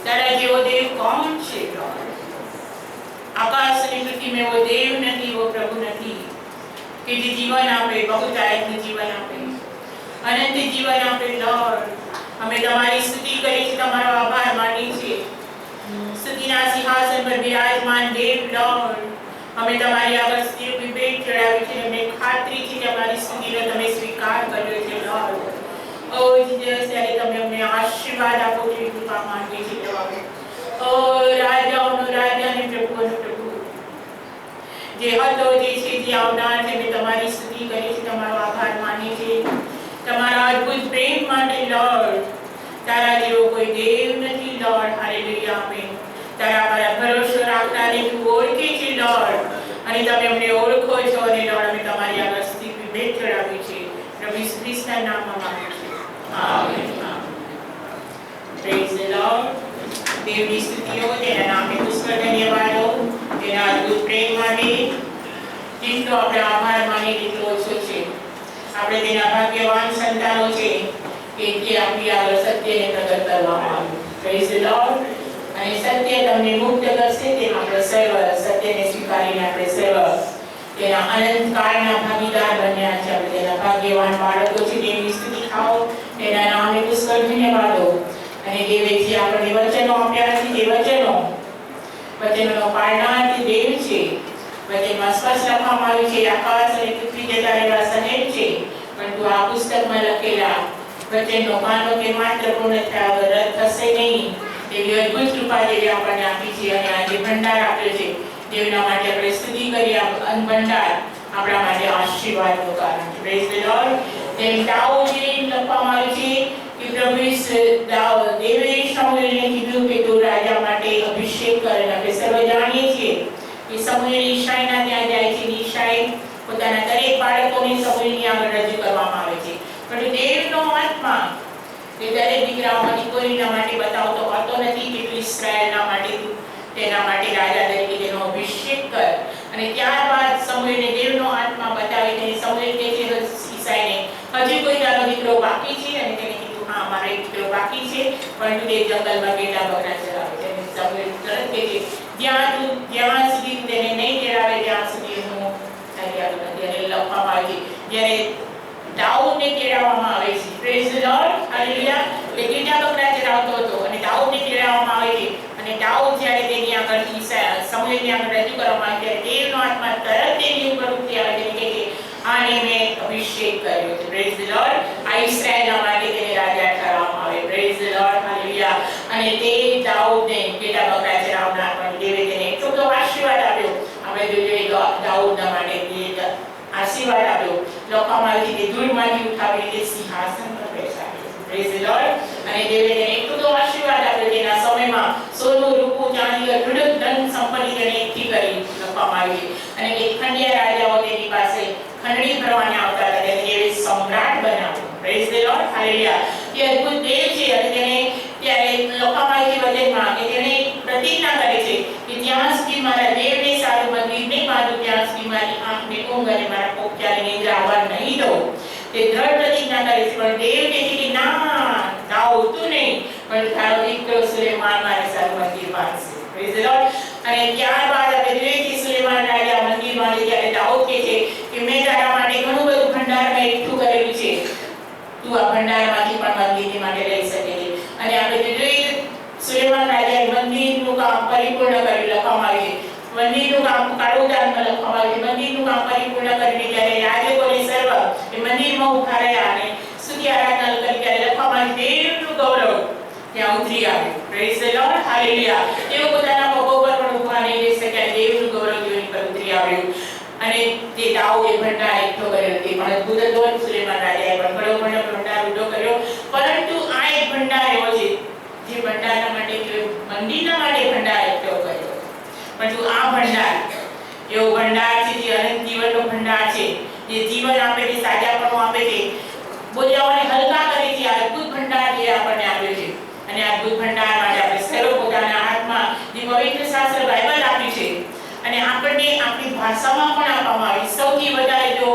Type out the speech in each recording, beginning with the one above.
તારા જેવો દેવ કોણ છે લોર્ડ? આકાશ અને પૃથ્વીમાં એવો દેવ નથી, એવો પ્રભુ નથી કે જે જીવન આપે, બહુતાયતનું જીવન આપે, અનંત જીવન આપે. લોર્ડ, અમે તમારી સ્તુતિ કરી છે, તમારો આભાર માની છે. સ્તુતિના સિંહાસન પર બિરાજમાન દેવ લોર્ડ, અમે તમારી આગળ સ્થિર વિવેક ચડાવી છે. અમને ખાતરી છે કે અમારી સ્તુતિનો તમે સ્વીકાર કર્યો છે લોર્ડ. ઓ જીસસ, ત્યારે તમે અમને આશીર્વાદ આપો છો, કૃપા માંગીએ છીએ લોર્ડ. ઓ રાજાઓનો રાજા અને પ્રભુઓનો પ્રભુ, જે હતો, જે છે, જે આવનાર છે, અમે તમારી સ્તુતિ કરી છે, તમારો આભાર માનીએ છીએ તમારા અદ્ભુત પ્રેમ માટે લોર્ડ. તારા જેવો કોઈ દેવ નથી લોર્ડ. હાલેલુયા. આમેન. તારા પર ભરોસો રાખનારને તું ઓળખે છે લોર્ડ, અને તમે અમને ઓળખો છો, અને લોર્ડ અમે તમારી આગળ સ્થિત વિવેક ચડાવી છે. પ્રભુ ઈસુ ખ્રિસ્તના નામમાં માંગીએ છીએ. આમેન. Praise the lord. દેવની સ્તુતિઓ, તેના નામે પુષ્કળ ધન્યવાદો, તેના અદ્ભુત પ્રેમ માટે જેટલો આપણે આભાર માનીએ તેટલો ઓછો છે. આપણે તેના ભાગ્યવાન સંતાનો છે કે જે આપણી આગળ સત્યને પ્રગટ કરવામાં આવ્યું. Praise the Lord. અને સત્ય તમને મુક્ત કરશે, તેમ આપણે સર્વ સત્યને સ્વીકારીને આપણે સર્વ તેના અનંત કાળના ભાગીદાર બન્યા છે. આપણે તેના ભાગ્યવાન બાળકો છે. દેવની સ્તુતિ ખાઓ, તેના નામે પુષ્કળ ધન્યવાદો. અને દેવે જે આપણને વચનો આપ્યા છે, તે વચનોનો પાળનાર તે દેવ છે. વચનમાં સ્પષ્ટ લખવામાં આવ્યું છે, આકાશ અને પૃથ્વી જતા રહેવા સહેજ છે, પરંતુ આ પુસ્તકમાં લખેલા વચનનો માનો કે માત્ર પૂર્ણ થયા વગર રદ થશે નહીં. તેવી અદ્ભુત કૃપા દેવી આપણને આપી છે. અને આ જે ભંડાર આપ્યો છે, દેવના માટે આપણે સ્તુતિ કરી. આ ભંડાર આપણા માટે આશીર્વાદનું કારણ છે. Praise the lord. તેમ દાઉદે લખવામાં આવ્યું છે કે પ્રભુ દેવે શમૂએલને કીધું કે તું રાજા માટે અભિષેક કર. આપણે સર્વ જાણીએ છીએ કે શમૂએલ ઈશાઈના ત્યાં જાય છે. ઈશાઈ પોતાના દરેક બાળકોને શમૂએલની આગળ રજૂ કરવામાં આવે છે. પરંતુ દેવનો આત્મા તે દરેક દીકરાઓમાંથી કોઈના માટે બતાવતો હોતો નથી કે તું ઇસ્રાયેલના માટે તેના માટે રાજા તરીકે તેનો અભિષેક કર. અને ત્યારબાદ શમૂએલને દેવનો આત્મા બતાવે છે. શમૂએલ કહે છે ઈશાઈને, હજી કોઈ તારો દીકરો બાકી છે? અને તેને કીધું, હા, મારો એક દીકરો બાકી છે, પરંતુ તે જંગલમાં ઘેટા બકરા ચરાવે છે. અને શમૂએલ તરત કહે છે, જ્યાં સુધી તેને નહીં ચરાવે ત્યાં સુધી હું તારી આગળ નથી. અને લખવામાં આવે છે, જ્યારે દાઉદને તેડાવવામાં આવે છે. Praise the lord. હાલેલુયા. તે ઘેટા બકરા ચરાવતો હતો અને દાઉદને તેડાવવામાં આવે છે. અને દાઉદ જ્યારે તેની આગળ શમૂએલની આગળ રજૂ કરવામાં આવે ત્યારે દેવનો આત્મા તરત તેની ઉપર ઉતરી આવે છે. કહે છે, આને મેં અભિષેક કર્યો છે. Praise the lord. આ ઇસ્રાયેલના માટે તેને રાજા ઠરાવવામાં આવે. Praise the lord. હાલેલુયા. અને તે દાઉદને ઘેટા બકરા ચરાવનાર પણ દેવે તેને એટલો બધો આશીર્વાદ આપ્યો. આપણે જોઈએ દાઉદના માટે આશીર્વાદ આપ્યો. લખવામાં આવે છે કે ધૂળમાંથી ઉઠાવીને તે સિંહાસન પર બેસાડ્યો. Praise the Lord. અને દેવે તેને એટલો બધો આશીર્વાદ આપ્યો. તેના સમયમાં સોનું, રૂપું, ચાંદી, અઢળક ધન સંપત્તિ તેને એકઠી કરી. લખવામાં આવી. અને એક ખંડિયા રાજાઓ તેની પાસે ખંડણી ભરવાને આવતા હતા. તેને દેવે સમ્રાટ બનાવ્યો. Praise the lord. હાલેલુયા. તે અદ્ભુત દેવ છે. અને તેને ત્યારે લખવામાં આવી છે વચનમાં કે તેને પ્રતિજ્ઞા કરે છે કે જ્યાં સુધી મારા દેવને સારું મંદિર નહીં બાંધું, ત્યાં સુધી મારી આંખને ઊંઘ અને મારા પોપચાને નિંદ્રા આવવા નહીં દઉં. તે દ્રઢ પ્રતિજ્ઞા કરે છે. પણ દેવ કહે છે કે ના, દાઉદ તું નહીં, પણ તારો દીકરો સુલેમાન મારે સારું મંદિર બાંધશે. Praise the Lord. અને ત્યારબાદ આપણે જોઈએ કે સુલેમાન રાજા મંદિર બાંધે ત્યારે દાઉદ કહે છે કે મેં તારા માટે ઘણું બધું ભંડારમાં એકઠું કરેલું છે, તું આ ભંડારમાંથી પણ મંદિર માટે લઈ શકે છે. અને આપણે જોઈએ સુલેમાન રાજાએ મંદિરનું કામ પરિપૂર્ણ કર્યું. લખવામાં આવ્યું છે મંદિરનું કામ કાળુદાનમાં લખવામાં આવ્યું છે. મંદિરનું કામ પરિપૂર્ણ કરીને જ્યારે યાજકોને સર્વ એ મંદિરમાં ઉભા રહ્યા અને સ્તુતિ આરાધના કરી ત્યારે લખવામાં આવ્યું દેવનું ગૌરવ ત્યાં ઉતરી આવ્યું. Praise the lord. હાલેલુયા. તેઓ પોતાના પગો પર પણ ઊભા નહીં રહી શક્યા. દેવનું ગૌરવ તેઓની પર ઉતરી આવ્યું. અને તે દાઉદે ભંડાર એકઠો કર્યો. તે પણ અદ્ભુત હતો. સુલેમાન રાજાએ પણ ઘણો ભંડાર ઉભો કર્યો. પરંતુ આ એક ભંડાર એવો છે જે ભંડારના માટે મંદિરના માટે ભંડાર એકઠો કર્યો. પરંતુ આ ભંડાર એવો ભંડાર છે જે અનંત જીવનનો ભંડાર છે, જે જીવન આપે છે, સાજાપણું આપે છે, બોજાઓને હલકા કરે છે. આ અદ્ભુત ભંડાર જે આપણને આપ્યો છે. અને આ અદ્ભુત ભંડાર માટે આપણે સર્વ પોતાના હાથમાં જે પવિત્ર શાસ્ત્ર બાઇબલ આપ્યું છે અને આપણને આપણી ભાષામાં પણ આપવામાં આવી. સૌથી વધારે જો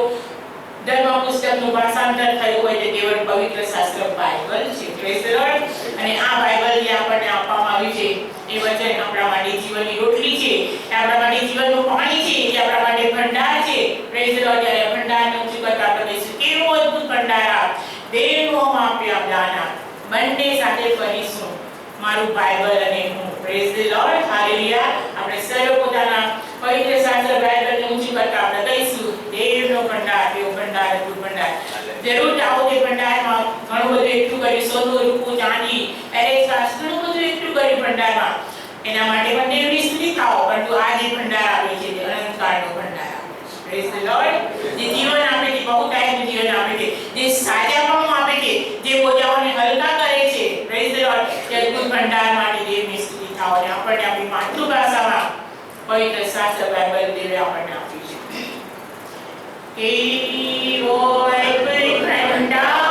ધર્મ પુસ્તકનું ભાષાંતર થયું હોય તો કેવળ પવિત્ર શાસ્ત્ર બાઇબલ છે. Praise the Lord. અને આ બાઇબલ જે આપણને આપવામાં આવ્યું છે એ વચન આપણા માટે જીવનની રોટલી છે, આપણા માટે જીવનનું પાણી છે, એ આપણા માટે ભંડાર છે. Praise the lord. ત્યારે ભંડારને ઊંચું કરતા આપણે કહીશું કેવો અદ્ભુત ભંડાર આ દેવોમાં આપ્યા દાના બંને સાથે કરીશું મારું બાઇબલ અને હું. Praise the lord. હાલેલુયા. આપણે સર્વ પોતાના પવિત્ર શાસ્ત્ર બાઇબલને ઊંચું કરતા આપણે કહીશું દેવનો ભંડાર, એવો ભંડાર, અદ્ભુત ભંડાર. જરૂર આવો તે ભંડારમાં ઘણું બધું એકઠું કર્યું, સોનું, રૂપું, ચાંદી, એરેચાસ, ઘણું બધું એકઠું કર્યું ભંડારમાં. એના માટે પણ દેવની સ્તુતિ થાઓ. પરંતુ આ જે ભંડાર આપે છે તે અનંતકાળનો ભંડાર આપે છે. Praise the lord. જે જીવન આપે છે, બહુતાયનું જીવન આપે છે, જે સાજાપણું આપે છે, જે બોજાઓને હલકા કરે છે. Praise the Lord. તે અદ્ભુત ભંડાર માટે દેવની સ્તુતિ થાઓ. અને આપણને આપણી માતૃભાષામાં પવિત્ર શાસ્ત્ર બાઇબલ દેવે આપણને આપ્યું છે. કેવો અદ્ભુત ભંડાર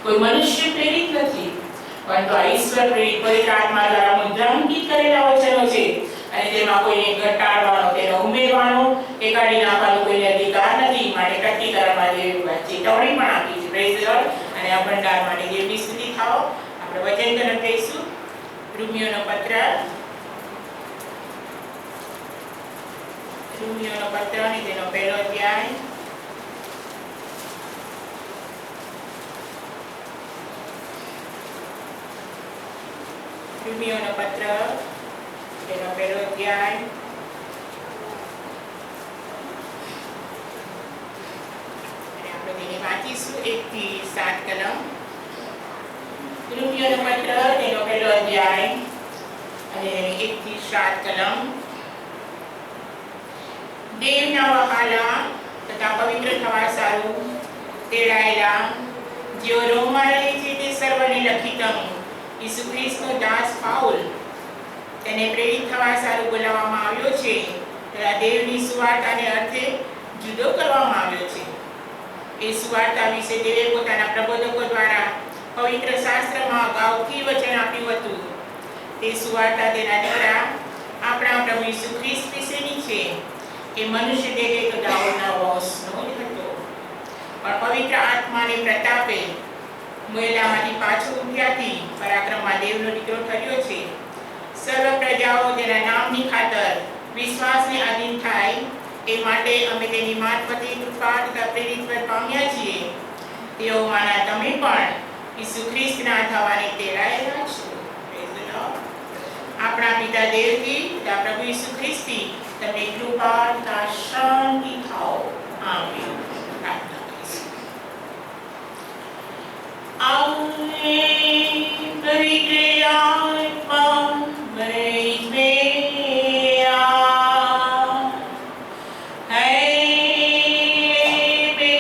કોઈ મનુષ્ય પ્રેરિત નથી, પરંતુ આ ઈશ્વર પ્રેરિત પવિત્ર આત્મા દ્વારા મુદ્રાંકિત કરેલા વચનો છે. અને તેમાં કોઈને ઘટાડવાનો, તેનો ઉમેરવાનો કે કાઢી નાખવાનો કોઈને અધિકાર નથી. માટે ટટ્ટીકરણમાં દેવે ચેતવણી પણ આપી છે. Praise the Lord. અને આ ભંડાર માટે દેવની સ્તુતિ થાઓ. આપણે વચન તરફ જઈશું. રોમીયોનો પત્ર અને તેનો પહેલો અધ્યાય રોમીયોનો પત્ર તેનો પહેલો અધ્યાય અને આપણે તેને વાંચીશું 1 થી 7 કલમ. રોમીયોનો પત્ર તેનો પહેલો અધ્યાય અને 1 થી 7 કલમ. દેવના વહાલા તથા પવિત્ર થવા સારું તેડાયેલા જેઓ રોમમાં રહે છે તે સર્વને લખીતમ ઈસુ ખ્રિસ્તનો દાસ પાઉલ, તેને પ્રેરિત થવા સારું બોલાવવામાં આવ્યો છે તથા દેવની સુવાર્તાને અર્થે જુદો કરવામાં આવ્યો છે. એ સુવાર્તા વિશે દેવે પોતાના પ્રબોધકો દ્વારા પવિત્ર શાસ્ત્રમાં અગાઉથી વચન આપ્યું હતું. તે સુવાર્તા તેના દ્વારા આપણા પ્રભુ ઈસુ ખ્રિસ્ત વિશેની છે. એ મનુષ્ય દેહે તો દાઉદના વંશનો જ હતો, પણ પવિત્ર આત્માને પ્રતાપે મહિલામાંથી પાછો ઉઠ્યાથી પરાક્રમમાં દેવનો દીકરો થયો છે. સર્વ પ્રજાઓ તેના નામની ખાતર વિશ્વાસને આધીન થાય એ માટે અમે તેની મારફતે કૃપા તથા પ્રેરિત પામ્યા છીએ. તેઓમાંના તમે પણ ઈસુ ખ્રિસ્તના થવાને તેડાયેલા છો. આપણા પિતા દેવથી તથા પ્રભુ ઈસુ ખ્રિસ્તી તમને કૃપા તથા શાંતિ થાઓ. આમેન. આમેન. પવિત્ર આત્મા મેં આ હે મેરે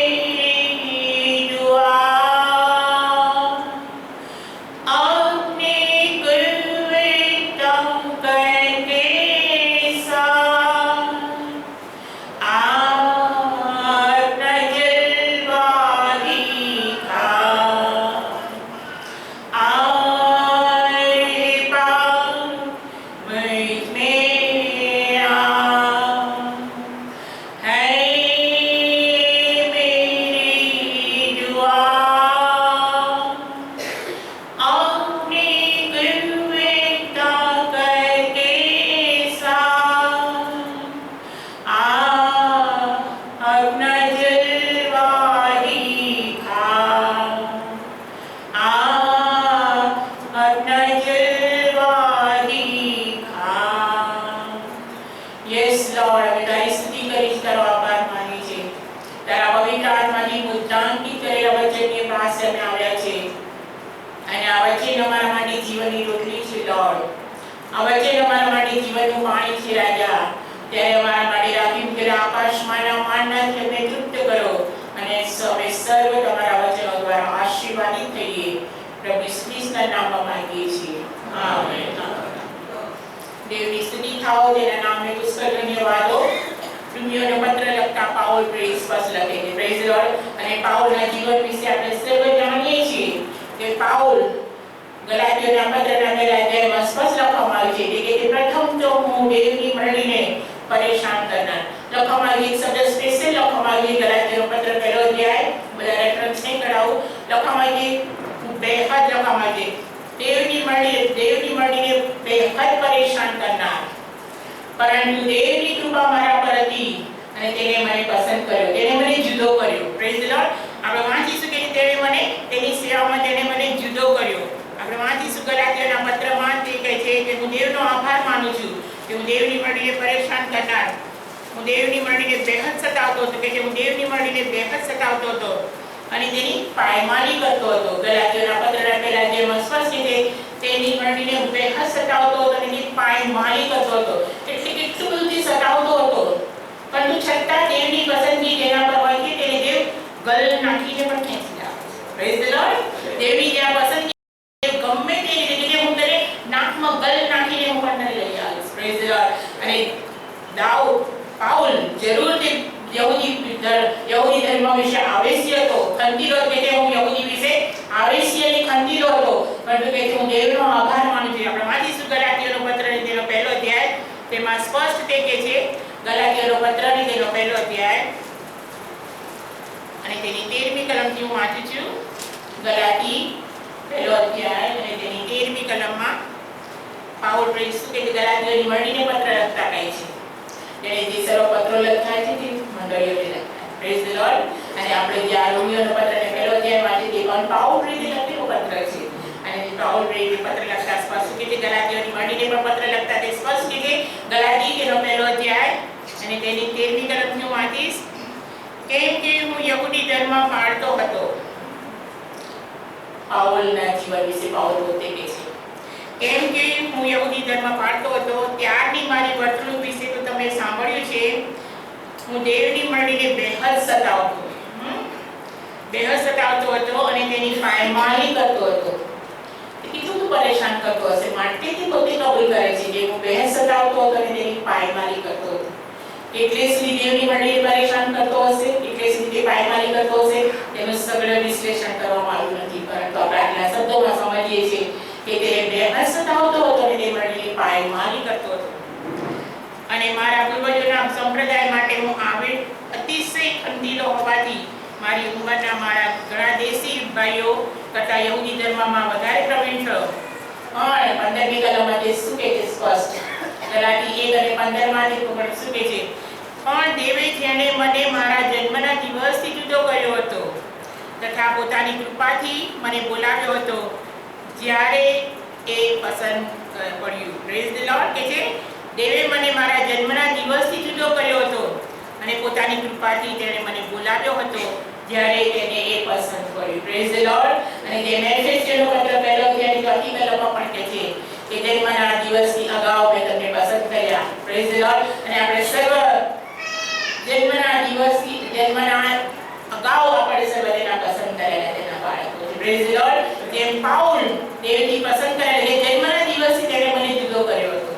તારા પવિત્ર આત્માથી મુદ્દાંકિત કરેલા વચનની પાસે અમે આવ્યા છે અને આ વચન અમારા માટે જીવનની રોટલી છે લોર્ડ. આ વચન અમારા માટે જીવનનું પાણી છે રાજા. ત્યારે અમારા માટે રાખી મૂકેલા આકાશમાંના માનનાથી અમને તૃપ્ત કરો અને અમે સર્વ તમારા વચનો દ્વારા આશીર્વાદિત થઈએ. પ્રભુ ઈસુ ખ્રિસ્તના નામમાં માંગીએ છીએ. આમેન. દેવની સ્તુતિ થાઓ, તેના નામને પુષ્કળ ધન્યવાદો. રોમીયોનો પત્ર લખતા પાઉલ પ્રેઝ સ્પષ્ટ લખે છે. Praise the Lord. અને પાઉલના જીવન વિશે આપણે સર્વ જાણીએ છીએ કે પાઉલ ગલાતીયોના પત્રના પહેલા અધ્યાયમાં સ્પષ્ટ લખવામાં આવ્યું છે કે પ્રથમ તો હું દેવની મંડળીને પરેશાન કરનાર. લખવામાં આવ્યું એક શબ્દ સ્પેશિયલ લખવામાં આવ્યું ગલાતીયોનો પત્ર પહેલો અધ્યાય, બધા રેફરન્સ નહીં કરાવું. લખવામાં આવ્યું બેહદ લખવામાં આવ્યું દેવની મંડળીને બેહદ પરેશાન કરનાર, પરંતુ દેવની કૃપા મારા પર હતી અને તેને મને પસંદ કર્યો, તેને મને જુદો કર્યો. Praise the Lord. આપણે વાંચીશું કે તેને મને તેની સેવામાં તેને મને જુદો કર્યો. આપણે વાંચીશું ગલાતીયોના પત્રમાં તે કહે છે કે હું દેવનો આભાર માનું છું કે હું દેવની મંડળીને પરેશાન કરનાર, હું દેવની મંડળીને બેહદ સતાવતો હતો, કે હું દેવની મંડળીને બેહદ સતાવતો હતો અને તેની પાયમાલી કરતો હતો. ગલાતીયોના પત્રના પહેલા અધ્યાયમાં સ્પષ્ટ છે તેની મંડળીને બેહદ સતાવતો હતો અને તેની પાયમાલી કરતો હતો. એટલે કેટલું બધું સતાવતો હતો, પરંતુ છતાં દેવની પસંદગી તેના પર હોય કે તેને દેવ ગલ નાખીને પણ ખેંચી લાવે છે. Praise the lord. દેવની જ્યાં પસંદગી ગમે તે રીતે કે હું તને નાકમાં ગલ નાખીને હું પણ તને લઈ આવીશ. Praise the Lord. અને પાઉલ જરૂર તે યહૂદી ધર્મ વિશે આવેશ્ય હતો, ખંતીલો કે હું યહૂદી વિશે આવેશ્યની ખંતીલો હતો, પરંતુ કે હું દેવનો આભાર માનું છું. આપણે વાંચીશું ગલાતીયોનો પત્ર અને તેનો પહેલો અધ્યાય. તેમાં સ્પષ્ટ તે કે છે ગલાતીયોનો પત્ર અને તેનો પહેલો અધ્યાય અને તેની 13મી કલમથી હું વાંચું છું. ગલાતી પહેલો અધ્યાય અને તેની 13મી કલમમાં પાઉલ પ્રેસ કે ગલાતીયોની મંડળીને પત્ર લખતા કહે છે. તેને જે સર્વ પત્રો લખાય છે તે મંડળીઓને લખાય. Praise the Lord. અને આપણે જે આ રોમીયોનો પત્રને પહેલો અધ્યાય વાંચીએ તે પણ પાઉલ પ્રેસે લખેલો પત્ર છે. અને પાઉલ પ્રેસે પત્ર લખતા સ્પષ્ટ કે ગલાતીયોની મંડળીને પણ પત્ર લખતા તે સ્પષ્ટ કે ગલાતી તેનો પહેલો અધ્યાય અને તેની 13મી કલમથી હું વાંચીશ. કેમ કે હું યહૂદી ધર્મ પાળતો હતો. પાઉલના જીવન વિશે પાઉલ પોતે કહે છે કેમ કે હું યહૂદી ધર્મ પાળતો હતો ત્યારની મારી વર્તણૂક વિશે તો તમે સાંભળ્યું છે. હું દેવની મંડળીને બેહદ સતાવતો હતો અને તેની પાયમાલી કરતો હતો. કેટલું પરેશાન કરતો હશે, માટે તે પોતે કબૂલ કરે છે કે હું બેહદ સતાવતો હતો અને તેની પાયમાલી કરતો હતો. એટલે સુધી દેવની મંડળીને પરેશાન કરતો હશે, એટલે સુધી પાયમાલી કરતો હશે, તેનું સઘળ વિશ્લેષણ કરવામાં આવ્યું નથી, પરંતુ આપણે આટલા શબ્દોમાં સમજીએ છીએ કે તે બેહદ સતાવતો હતો અને તે મંડળીને પાયમાલી કરતો હતો. અને મારા પૂર્વજોના સંપ્રદાય માટે હું અતિશય ખંડીલો હોવાથી મારી ઉંમરના મારા ઘણા દેશી ભાઈઓ કરતા યહૂદી ધર્મમાં વધારે પ્રવીણ થયો. પણ 15મી કલમમાં તે શું કહે છે સ્પષ્ટ. ગલાતી 1 અને 15માં તે શું કહે છે? પણ દેવે જેને મને મારા જન્મના દિવસથી જુદો કર્યો હતો તથા પોતાની કૃપાથી મને બોલાવ્યો હતો જ્યારે એ પસંદ પડ્યું. Praise the lord. કે છે દેવે મને મારા જન્મના દિવસથી જુદો કર્યો હતો અને પોતાની કૃપાથી તેણે મને બોલાવ્યો હતો જ્યારે તેને એ પસંદ પડ્યું. Praise the Lord. અને જે મેસેજનો પત્ર પહેલો અધ્યાયની 4મી કલમમાં પણ કહે છે કે જન્મના દિવસથી અગાઉ મેં તમને પસંદ કર્યા. Praise the Lord. અને આપણે સર્વ જન્મના અગાઉ આપણે સર્વ તેના પસંદ કરેલા તેના બાળકો છે. Praise the lord. જેમ પાઉલ દેવની પસંદ કરેલા જન્મના દિવસથી તેણે મને જુદો કર્યો હતો.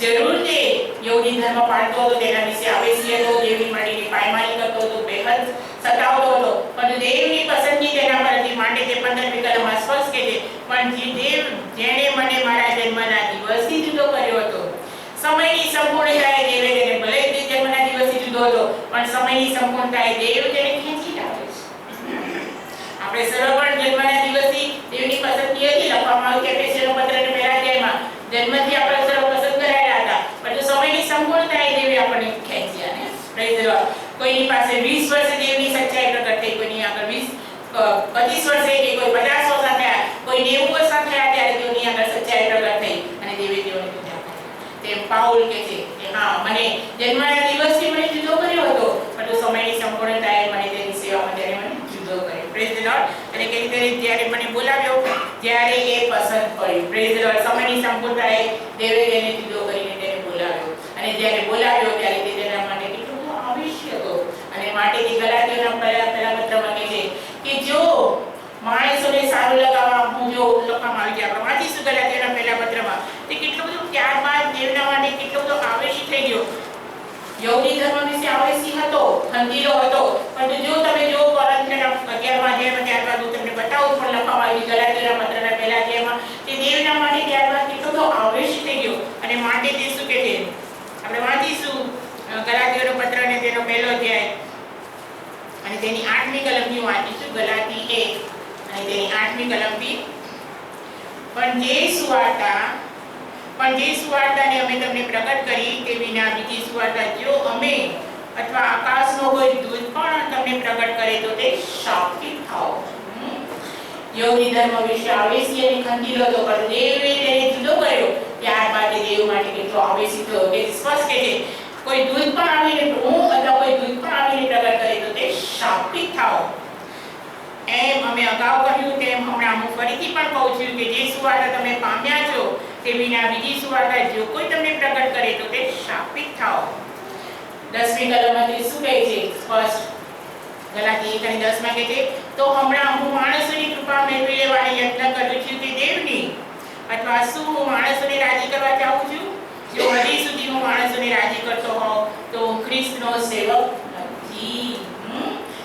જરૂર તે યહૂદી ધર્મ પાળતો હતો, તેના વિશે આવેશ્ય હતો, દેવની મંડળીની પાયમાલી કરતો હતો, બેહદ સતાવતો હતો, પણ દેવની પસંદગી તેના પર હતી, માટે તે 15મી કલમમાં સ્પષ્ટ કહે છે પણ જેણે મને મારા જન્મના દિવસથી જુદો કર્યો હતો. સમયની સંપૂર્ણતાએ દેવે તેને ભલે તે જન્મના દિવસથી જુદો હતો પણ સમયની સંપૂર્ણતાએ દેવ તેને ખેંચી લાવે છે. આપણે સર્વ પણ જન્મના દિવસથી દેવની પસંદગી હતી. લખવામાં આવ્યું કે એફેસીયનો પત્રના પહેલા અધ્યાયમાં જન્મથી આપણે સર્વ પસંદ કરાયેલા હતા, પરંતુ સમયની સંપૂર્ણતાએ દેવે આપણને ખેંચ્યા ને. Praise the lord. કોઈની પાસે 20 વર્ષે દેવની સચ્ચાઈ પ્રગટ થઈ, કોઈની આગળ 25 વર્ષે કે કોઈ 50 વર્ષ થયા, કોઈ 90 વર્ષ થયા ત્યારે તેઓની આગળ સચ્ચાઈ પ્રગટ થઈ અને દેવે તેઓને પૂજા કરી. તેમ પાઉલ કહે છે કે હા મને જન્મના દિવસથી મને જુદો કર્યો હતો, પરંતુ સમયની સંપૂર્ણતાએ મને અને કે જ્યારે મને બોલાવ્યો ત્યારે એ પસંદ પડ્યું. Praise the lord. સમયની સંપૂર્ણતાએ દેવે તેને જુદો કરીને તેને બોલાવ્યો, અને જ્યારે બોલાવ્યો ત્યારે તે તેના માટે કેટલો બધો આવશ્યક હતો. અને માટે તે ગલાતીઓના પહેલા પત્રમાં કહે છે કે જો માણસોને સારું લગાવવા હું જો લખવામાં આવી જાય, આપણે વાંચીશું ગલાતીઓના પહેલા પત્રમાં, તે કેટલો બધો ત્યારબાદ દેવના માટે કેટલો બધો આવશ્યક થઈ ગયો. યહૂદી ધર્મ વિશે આવશ્યક હતો, ખંડીલો હતો, પણ જો તમે જો કોરિન્થીયના 11મા અધ્યાયમાં ત્યારબાદ હું તમને બતાવું પણ લખવામાં આવી ગલાતીઓના પત્રના પહેલા અધ્યાયમાં તે દેવના માટે ત્યારબાદ કેટલો બધો આવશ્યક થઈ ગયો. અને માટે તે શું કહે છે, આપણે વાંચીશું ગલાતીઓનો પત્ર અને તેનો પહેલો અધ્યાય અને તેની 8મી કલમથી વાંચીશું. ગલાતી 1 અને તેની 8મી કલમથી. પણ જે સુવાર્તાને અમે તમને પ્રગટ કરી તે વિના બીજી સુવાર્તા જો અમે અથવા આકાશનો કોઈ દૂત પણ તમને પ્રગટ કરે તો તે શાપિત થાઓ. યહૂદી ધર્મ વિશે આવેશી અને ખંડીલો હતો, પણ દેવે તેને જુદો કર્યો. ત્યારબાદ તે દેવ માટે કેટલો આવેશી થયો કે સ્પષ્ટ કહે છે કોઈ દૂત પણ આવીને હું અથવા કોઈ દૂત પણ આવીને પ્રગટ કરે તો તે શાપિત થાઓ. એમ અમે અગાઉ કહ્યું તેમ હમણાં હું ફરીથી પણ કહું છું કે જે સુવાર્તા તમે પામ્યા છો તે વિના બીજી સુવાર્તા જો કોઈ તમને પ્રગટ કરે તો તે શાપિત થાઓ. 10મી કલમમાં શું કહે છે સ્પષ્ટ? ગલાતી 1 અને 10 માં કહે છે તો હમણાં હું માણસોની કૃપા મેળવી લેવાની યત્ન કરું છું કે દેવની, અથવા શું હું માણસોને રાજી કરવા ચાહું છું? જો હજી સુધી હું માણસોને રાજી કરતો હોઉં તો હું ખ્રિસ્તનો સેવક નથી.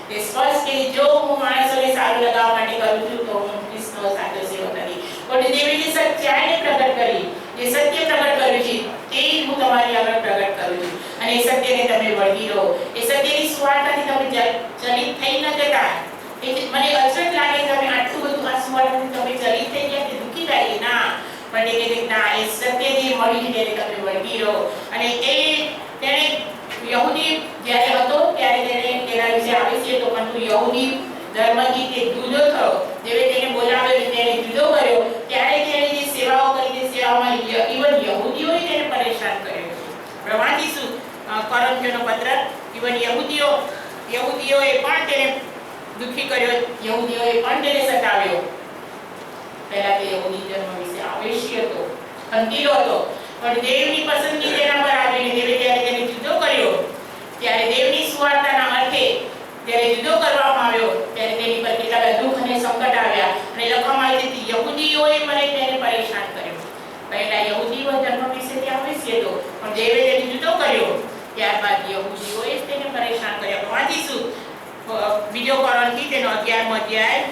તે સ્પષ્ટ કે જો હું માણસોને સારું લગાવવા માટે કરું છું તો હું ખ્રિસ્તનો સાચો સેવક નથી. પણ દેવે જે સત્યને પ્રગટ કરી, જે સત્ય પ્રગટ કર્યું છે તે હું તમારી આગળ પ્રગટ કરું છું. અને એ સત્યને તમે વળગી રહો. એ સત્યની સુવાર્તાથી તમે ચલિત થઈ ન જતા. મને અચરજ લાગે તમે આટલું બધું આ સુવાર્તાથી તમે ચલિત થઈ ગયા, તે દુઃખી થાય ના, પણ એ કહે ના, એ સત્ય જે મળી છે તેને તમે વળગી રહો. અને એ તેને યહૂદી જ્યારે હતો ત્યારે તેને તેના વિશે આવેશી હતો, પરંતુ યહૂદી ધર્મથી તે જુદો થયો. જેવે તેને બોલાવ્યો તેને જુદો કર્યો, ત્યારે તેણે જે સેવાઓ કરી તે સેવામાં ઇવન યહૂદીઓએ તેને પરેશાન કર્યો. આપણે વાંચીશું કોરિન્થીયોનો પત્ર. ઇવન યહૂદીઓએ પણ તેને દુઃખી કર્યો, યહૂદીઓએ પણ તેને સતાવ્યો. પહેલા તે યહૂદી ધર્મ વિશે આવેશી હતો, ખંડીલો હતો, પણ દેવની પસંદગી તેના પર આવીને દેવે જ્યારે તેને જુદો કર્યો, ત્યારે દેવની સુવાર્તાના અર્થે જ્યારે જુદો કરવામાં આવ્યો ત્યારે તેની પર કેટલા બધા દુઃખ અને સંકટ આવ્યા. અને લખવામાં આવે છે યહૂદીઓએ મને તેને પરેશાન કર્યો. પહેલા યહૂદીઓ ધર્મ વિશે તે આવેશી હતો, પણ દેવે તેને જુદો કર્યો, ત્યારબાદ યહૂદીઓએ જ તેને પરેશાન કર્યા. વાંચીશું બીજો કોરિન્થી તેનો 11મો અધ્યાય.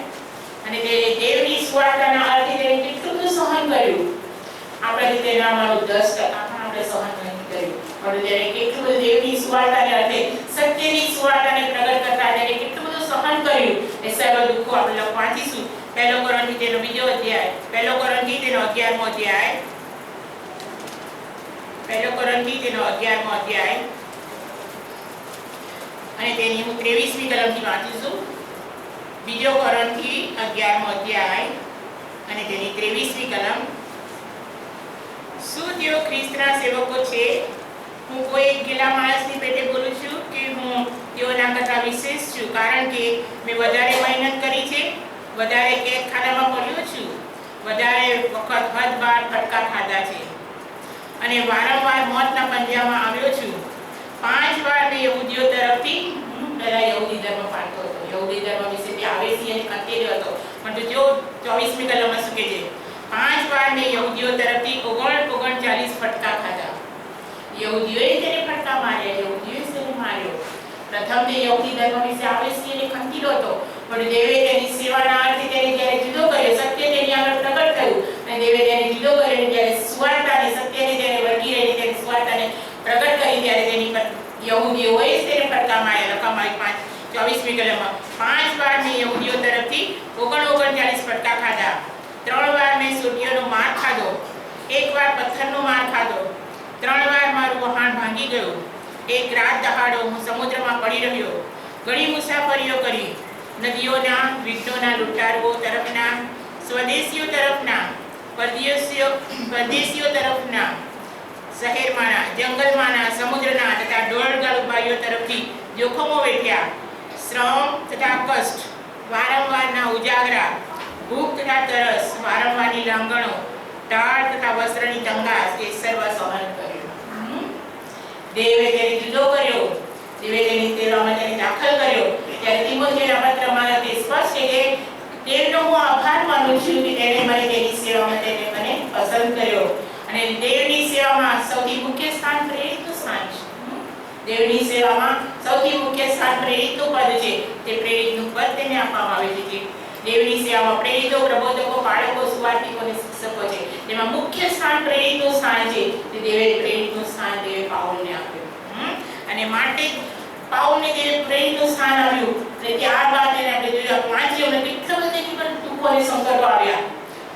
અને તે દેવની સુવાર્તાના અર્થે તેને કેટલું બધું સહન કર્યું. આપણે તેના મારું 10% પણ આપણે સહન નહીં કર્યું, પણ તેને કેટલું બધું દેવની સુવાર્તાને અર્થે સત્યની સુવાર્તાને પ્રગટ કરતા તેને કેટલું બધું સહન કર્યું. એ સર્વ દુઃખો આપણે વાંચીશું. પહેલો કોરિન્થી તેનો બીજો અધ્યાય, પહેલો કોરિન્થી તેનો 11મો અધ્યાય, પહેલો કોરિન્થી તેનો 11મો અધ્યાય અને તેની હું 23મી કલમથી વાંચીશું. બીજો કોરિન્થી 11મો અધ્યાય અને તેની 23મી કલમ. શું તેઓ ખ્રિસ્તના સેવકો છે? હું કોઈ એક ગેલા માણસની પેટે બોલું છું કે હું તેઓના કરતા વિશેષ છું? કારણ કે મેં વધારે મહેનત કરી છે, વધારે કેદખાનામાં પડ્યો છું, વધારે વખત હદ-બાર ફટકા ખાધા છે અને વારંવાર મોતના પંજામાં આવ્યો છું. 5 વાર મેં યહૂદીઓ તરફથી પહેલા યહૂદી ધર્મ પાળતો હતો, યહૂદી ધર્મ વિશે તે આવેશી અને ખંડેલો હતો, પણ જો 24મી કલમમાં શું કહે છે? 5 વાર મેં યહૂદીઓ તરફથી 39 ફટકા ખાધા. યહૂદીઓએ તેને ફટકા માર્યા, યહૂદીઓએ તેને માર્યો. પ્રથમ તે યહૂદી ધર્મ વિશે આવેશી અને ખંડેલો હતો, પણ દેવે તેની સેવાના અર્થે તેને જ્યારે જુદો કર્યો, સત્ય તેની આગળ પ્રગટ થયું અને દેવે તેને જુદો કર્યો, જ્યારે સુવાર્તાને સત્યને તેને વળગી રહીને તેની સુવાર્તાને પ્રગટ કરી ત્યારે તેની પર યહૂદીઓએ જ તેને ફટકા માર્યા. લખવામાં 24મી કલમમાં 5 વાર મેં યહૂદીઓ તરફથી 39 ફટકા ખાધા. 3 વાર મેં સોટીઓનો માર ખાધો, 1 વાર પથ્થરનો માર ખાધો, 3 વાર મારું વહાણ ભાંગી ગયું. એક રાત દહાડો હું સમુદ્રમાં પડી રહ્યો, ઘણી મુસાફરીઓ કરી, નદીઓના વિઘ્નોના લૂંટારુઓ તરફના, સ્વદેશીઓ તરફના, પરદેશીઓ તરફના, શહેરમાંના, જંગલમાંના, સમુદ્રના તથા ડોળગાળુબાઈઓ તરફથી જોખમો વેઠ્યા. શ્રમ તથા કષ્ટ, વારંવારના ઉજાગરા, ભૂખ તથા તરસ, વારંવારની લાંગણો, ટાળ તથા વસ્ત્રની તંગાસ એ સર્વ સહન કર્યું. દેવે તેને જુદો કર્યો, દેવે તેની સેવામાં તેને દાખલ કર્યો. ત્યારે તિમોથેયના પત્રમાં તે સ્પષ્ટ છે કે દેવનો હું આભાર માનું છું કે તેણે મને તેની સેવામાં તેને મને પસંદ કર્યો. અને દેવની સેવામાં સૌથી મુખ્ય સ્થાન પ્રેરિતનું સ્થાન છે. દેવની સેવામાં સૌથી મુખ્ય સ્થાન પ્રેરિતનું પદ છે. તે પ્રેરિતનું પદ તેને આપવામાં આવે છે. દેવની સેવામાં પ્રેરિતો, પ્રબોધકો, બાળકો, સુવાર્તિકો અને શિક્ષકો છે. તેમાં મુખ્ય સ્થાન પ્રેરિતનું સ્થાન છે. તે દેવે પ્રેરિતનું સ્થાન દેવે પાઉલને આપ્યું. અને માટે પાઉલને દેવે પ્રેરિતનું સ્થાન આપ્યું. અને ત્યારબાદ તેને આપણે જોયું વાંચ્યું અને કેટલા બધા તેની પર દુઃખો અને સંકટો આવ્યા.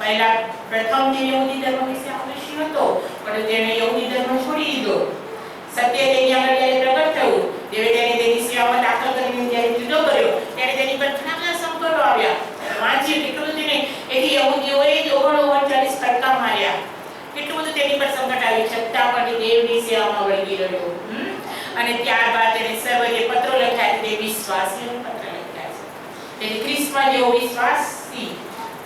પહેલા પ્રથમ તે યહૂદી ધર્મ વિશે આવશ્યક હતો, પણ તેણે યહૂદી ધર્મ છોડી દીધો. સત્ય તેની આગળ જ્યારે પ્રગટ થયું, દેવે તેને તેની સેવામાં દાખલ કરીને જ્યારે જુદો કર્યો, ત્યારે તેની પર ઘણા બધા સંકટો આવ્યા. વાંચ્યું કેટલું બધું તેને એથી યહૂદીઓએ 39 ફટકા માર્યા. કેટલું બધું તેની પર સંકટ આવ્યું, છતાં પણ દેવની સેવામાં વળગી રહ્યો. અને ત્યારબાદ તેને સર્વ જે પત્રો લખ્યા તે વિશ્વાસીઓને પત્ર લખ્યા છે. તેથી ખ્રિસ્તમાં જેવો વિશ્વાસી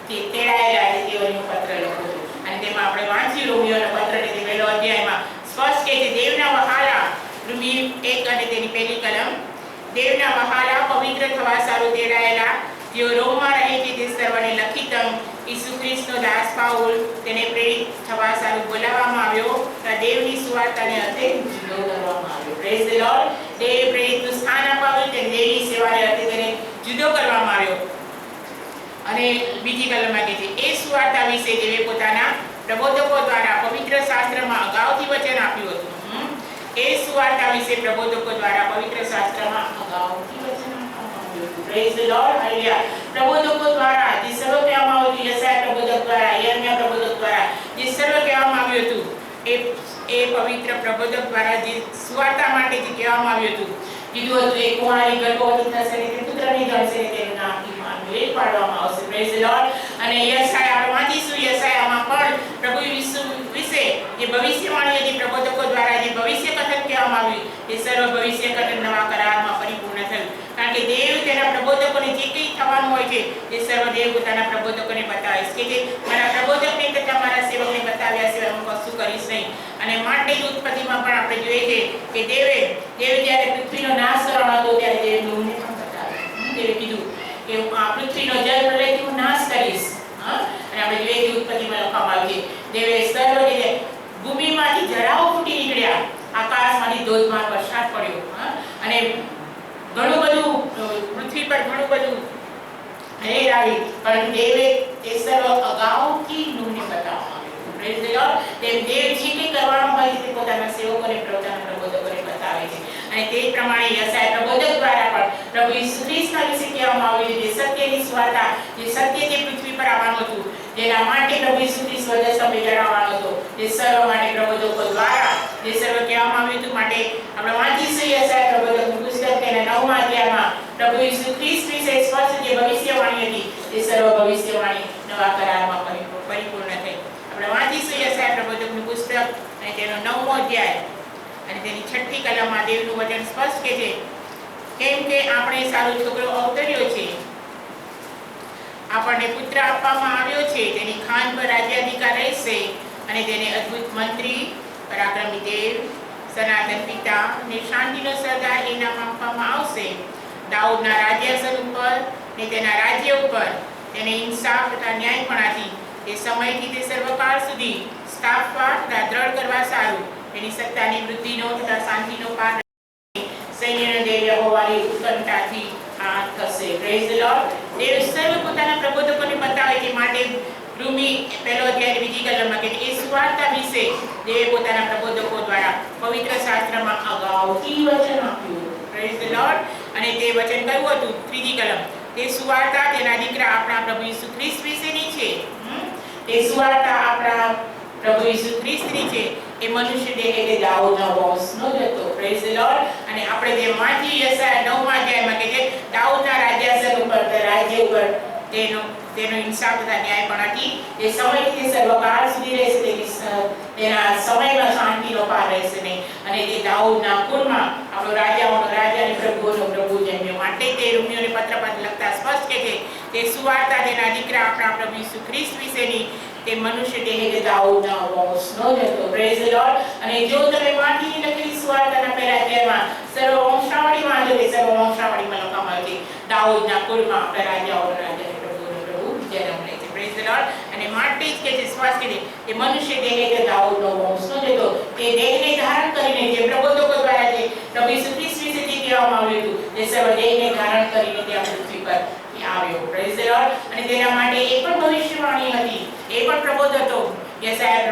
તે તેડાયેલા છે તેઓનો પત્ર લખો છો. અને તેમાં આપણે વાંચ્યું રોમીયોના પત્રને તે પહેલો અધ્યાયમાં સ્પષ્ટ કહે છે દેવના વહાલા, રોમી 1 અને તેની પહેલી કલમ, દેવના વહાલા પવિત્ર થવા સારું તેડાયેલા જેઓ રોમમાં રહે છે તે સર્વને લખીતમ ઈસુ ખ્રિસ્તનો દાસ પાઉલ તેને પ્રેરિત થવા સારું બોલાવવામાં આવ્યો. દેવની સુવાર્તાને અર્થે જુદો કરવામાં આવ્યો. Praise the lord. દેવે પ્રેરિતનું સ્થાન અપાવ્યું, તેને દેવની સેવાને અર્થે તેને જુદો કરવામાં આવ્યો. અને બીજી કલમમાં કહે છે એ સુવાર્તા વિશે દેવે પોતાના પ્રબોધકો દ્વારા પવિત્ર શાસ્ત્રમાં અગાઉથી વચન આપ્યું હતું. એ સુવાર્તા વિશે પ્રબોધકો દ્વારા પવિત્ર શાસ્ત્રમાં અગાઉથી વચન આપવામાં આવ્યું હતું. Praise the lord. હાલેલુયા. પ્રબોધકો દ્વારા જે સર્વ કહેવામાં આવ્યું હતું, યશાયા પ્રબોધક દ્વારા, યર્મિયા પ્રબોધક દ્વારા જે સર્વ કહેવામાં આવ્યું હતું, એ પવિત્ર પ્રબોધક દ્વારા જે સુવાર્તા માટે જે કહેવામાં આવ્યું હતું, કીધું હતું એ કુંવારી ગર્ભવતી થશે ને તે પુત્રની જણશે ને તેનું નામ ઇમ્માનુએલ પાડવામાં આવશે. Praise the Lord. અને યશાયા આપણે વાંચીશું, યશાયામાં પણ પ્રભુ ઈસુ વિશે જે ભવિષ્યવાણી હતી પ્રબોધકો દ્વારા જે ભવિષ્ય કથન કહેવામાં આવ્યું, તે સર્વ ભવિષ્ય કથન નવા કરારમાં પરિપૂર્ણ થયું. કારણ કે દેવ તેના પ્રબોધકોને જે કંઈ થવાનું હોય છે તે સર્વ દેવ પોતાના પ્રબોધકોને બતાવે છે કે મારા પ્રબોધકને તથા મારા સેવકને બતાવ્યા સિવાય હું કશું કરીશ નહીં. અને માટે જ ઉત્પત્તિમાં પણ આપણે જોઈએ છે કે દેવ જ્યારે પૃથ્વીનો નાશ કરવાનો હતો ત્યારે દેવે નૂહને પણ બતાવ્યું. દેવે કીધું કે આ પૃથ્વીનો જળ પ્રલયથી હું નાશ કરીશ. અને આપણે જોઈએ કે ઉત્પત્તિમાં લખવામાં આવ્યું છે દેવે સર્વ રીતે ભૂમિમાંથી જરાઓ ફૂટી નીકળ્યા, આકાશમાંથી ધોધમાર વરસાદ પડ્યો. અને ઘણું બધું પૃથ્વી પર ઘણું બધું રેડ આવી, પરંતુ દેવે તે સર્વ અગાઉથી નૂહને બતાવવામાં આવ્યું. Praise the lord. તેમ દેવ જે કંઈ કરવાનું હોય તે પોતાના સેવકોને પોતાના પ્રબોધકોને બતાવે છે. અને તે પ્રમાણે યશાયા પ્રબોધક દ્વારા પણ પ્રભુ ઈસુ ખ્રિસ્તના વિશે કહેવામાં આવ્યું છે, જે સત્યની સુવાર્તા, જે સત્ય જે પૃથ્વી પર આવવાનું હતું, જેના માટે પ્રભુ ઈસુ ખ્રિસ્ત વધુ સમય જણાવવાનો હતો, તે સર્વ માટે પ્રબોધકો દ્વારા જે સર્વ કહેવામાં આવ્યું હતું. માટે આપણે વાંચીશું યશાયા પ્રબોધકનું પુસ્તક તેના 9મા અધ્યાયમાં પ્રભુ ઈસુ ખ્રિસ્ત વિશે સ્પષ્ટ જે ભવિષ્યવાણી હતી તે સર્વ ભવિષ્યવાણી નવા કરારમાં પરિપૂર્ણ થઈ. આપણે વાંચીશું યશાયા પ્રબોધકનું પુસ્તક અને તેનો 9મો અધ્યાય અને તેની 6ઠ્ઠી કલમમાં દેવનું વચન સ્પષ્ટ કહે છે કેમ કે આપણે સારો છોકરો અવતર્યો છે, આપણને પુત્ર આપવામાં આવ્યો છે, તેની ખાન પર રાજ્યાધિકાર રહેશે અને તેને અદ્ભુત મંત્રી, પરાક્રમી દેવ, સનાતન પિતા અને શાંતિનો સરદાર એ નામ આપવામાં આવશે. દાઉદના રાજ્યાસન ઉપર ને તેના રાજ્ય ઉપર તેને ઇન્સાફ તથા ન્યાયપણાથી તે સમયથી તે સર્વકાળ સુધી સ્થાપવા તથા દ્રઢ કરવા સારું તેની સત્તાની વૃદ્ધિનો તથા શાંતિનો પાર સૈન્યનો દેવ યહોવાની ઉત્કંઠાથી આ થશે. Praise the lord. દેવ સર્વ પોતાના પ્રબોધકોને બતાવે છે. માટે રોમી 1 અધ્યાય 2જી કલમમાં કે એ સુવાર્તા વિશે દેવે પોતાના પ્રબોધકો દ્વારા પવિત્ર શાસ્ત્રમાં અગાઉથી વચન આપ્યું. Praise the Lord. અને તે વચન કયું હતું? 3જી કલમ. તે સુવાર્તા તેના દીકરા આપણા પ્રભુ ઈસુ ખ્રિસ્ત વિશેની છે. તે સુવાર્તા આપણા પ્રભુ ઈસુ ખ્રિસ્તની છે. એ મનુષ્ય દેહ તે દાઉદના વંશનો જ હતો. Praise the Lord. અને આપણે જે વાંચી યશાયા 9મા અધ્યાયમાં કે જે દાઉદના રાજ્યાસન ઉપર રાજ્ય ઉપર તેનો ઇન્સાફ તથા ન્યાય પણ હતી. તે સમયથી તે સર્વકાળ સુધી રહેશે. તેના સમયમાં શાંતિનો પાર રહેશે નહીં. અને તે દાઉદના કુળમાં આપણો રાજાઓનો રાજા અને પ્રભુઓનો પ્રભુ જન્મ્યો. માટે તે રોમીયોને પત્ર પર લખતા સ્પષ્ટ કે છે તે સુવાર્તા તેના દીકરા આપણા પ્રભુ ઈસુ ખ્રિસ્ત વિશેની તે મનુષ્ય દેહ કે દાઉદના વંશનો જ હતો. Praise the Lord. અને જો તમે માટીની લખેલી સુવાર્તાના પહેલા અધ્યાયમાં સર્વ વંશાવળીમાં જો તે સર્વ વંશાવળીમાં લખવામાં આવ્યું છે દાઉદના કુળમાં આપણા રાજાઓનો રાજા અને પ્રભુઓનો પ્રભુ જન્મ લે છે. Praise the Lord. અને માટે જ કે છે સ્પષ્ટ કે તે મનુષ્ય દેહ કે દાઉદનો વંશનો જ હતો. તે દેહને ધારણ કરીને જે પ્રબોધકો દ્વારા જે પ્રભુ ઈસુ ખ્રિસ્ત વિશે જે કહેવામાં આવ્યું હતું તે સર્વ દેહને ધારણ કરીને તે આ પૃથ્વી પર આવ્યો. Praise the Lord. અને તેના માટે એ પણ ભવિષ્યવાણી હતી, એ પણ પ્રબોધ હતો. યશાયા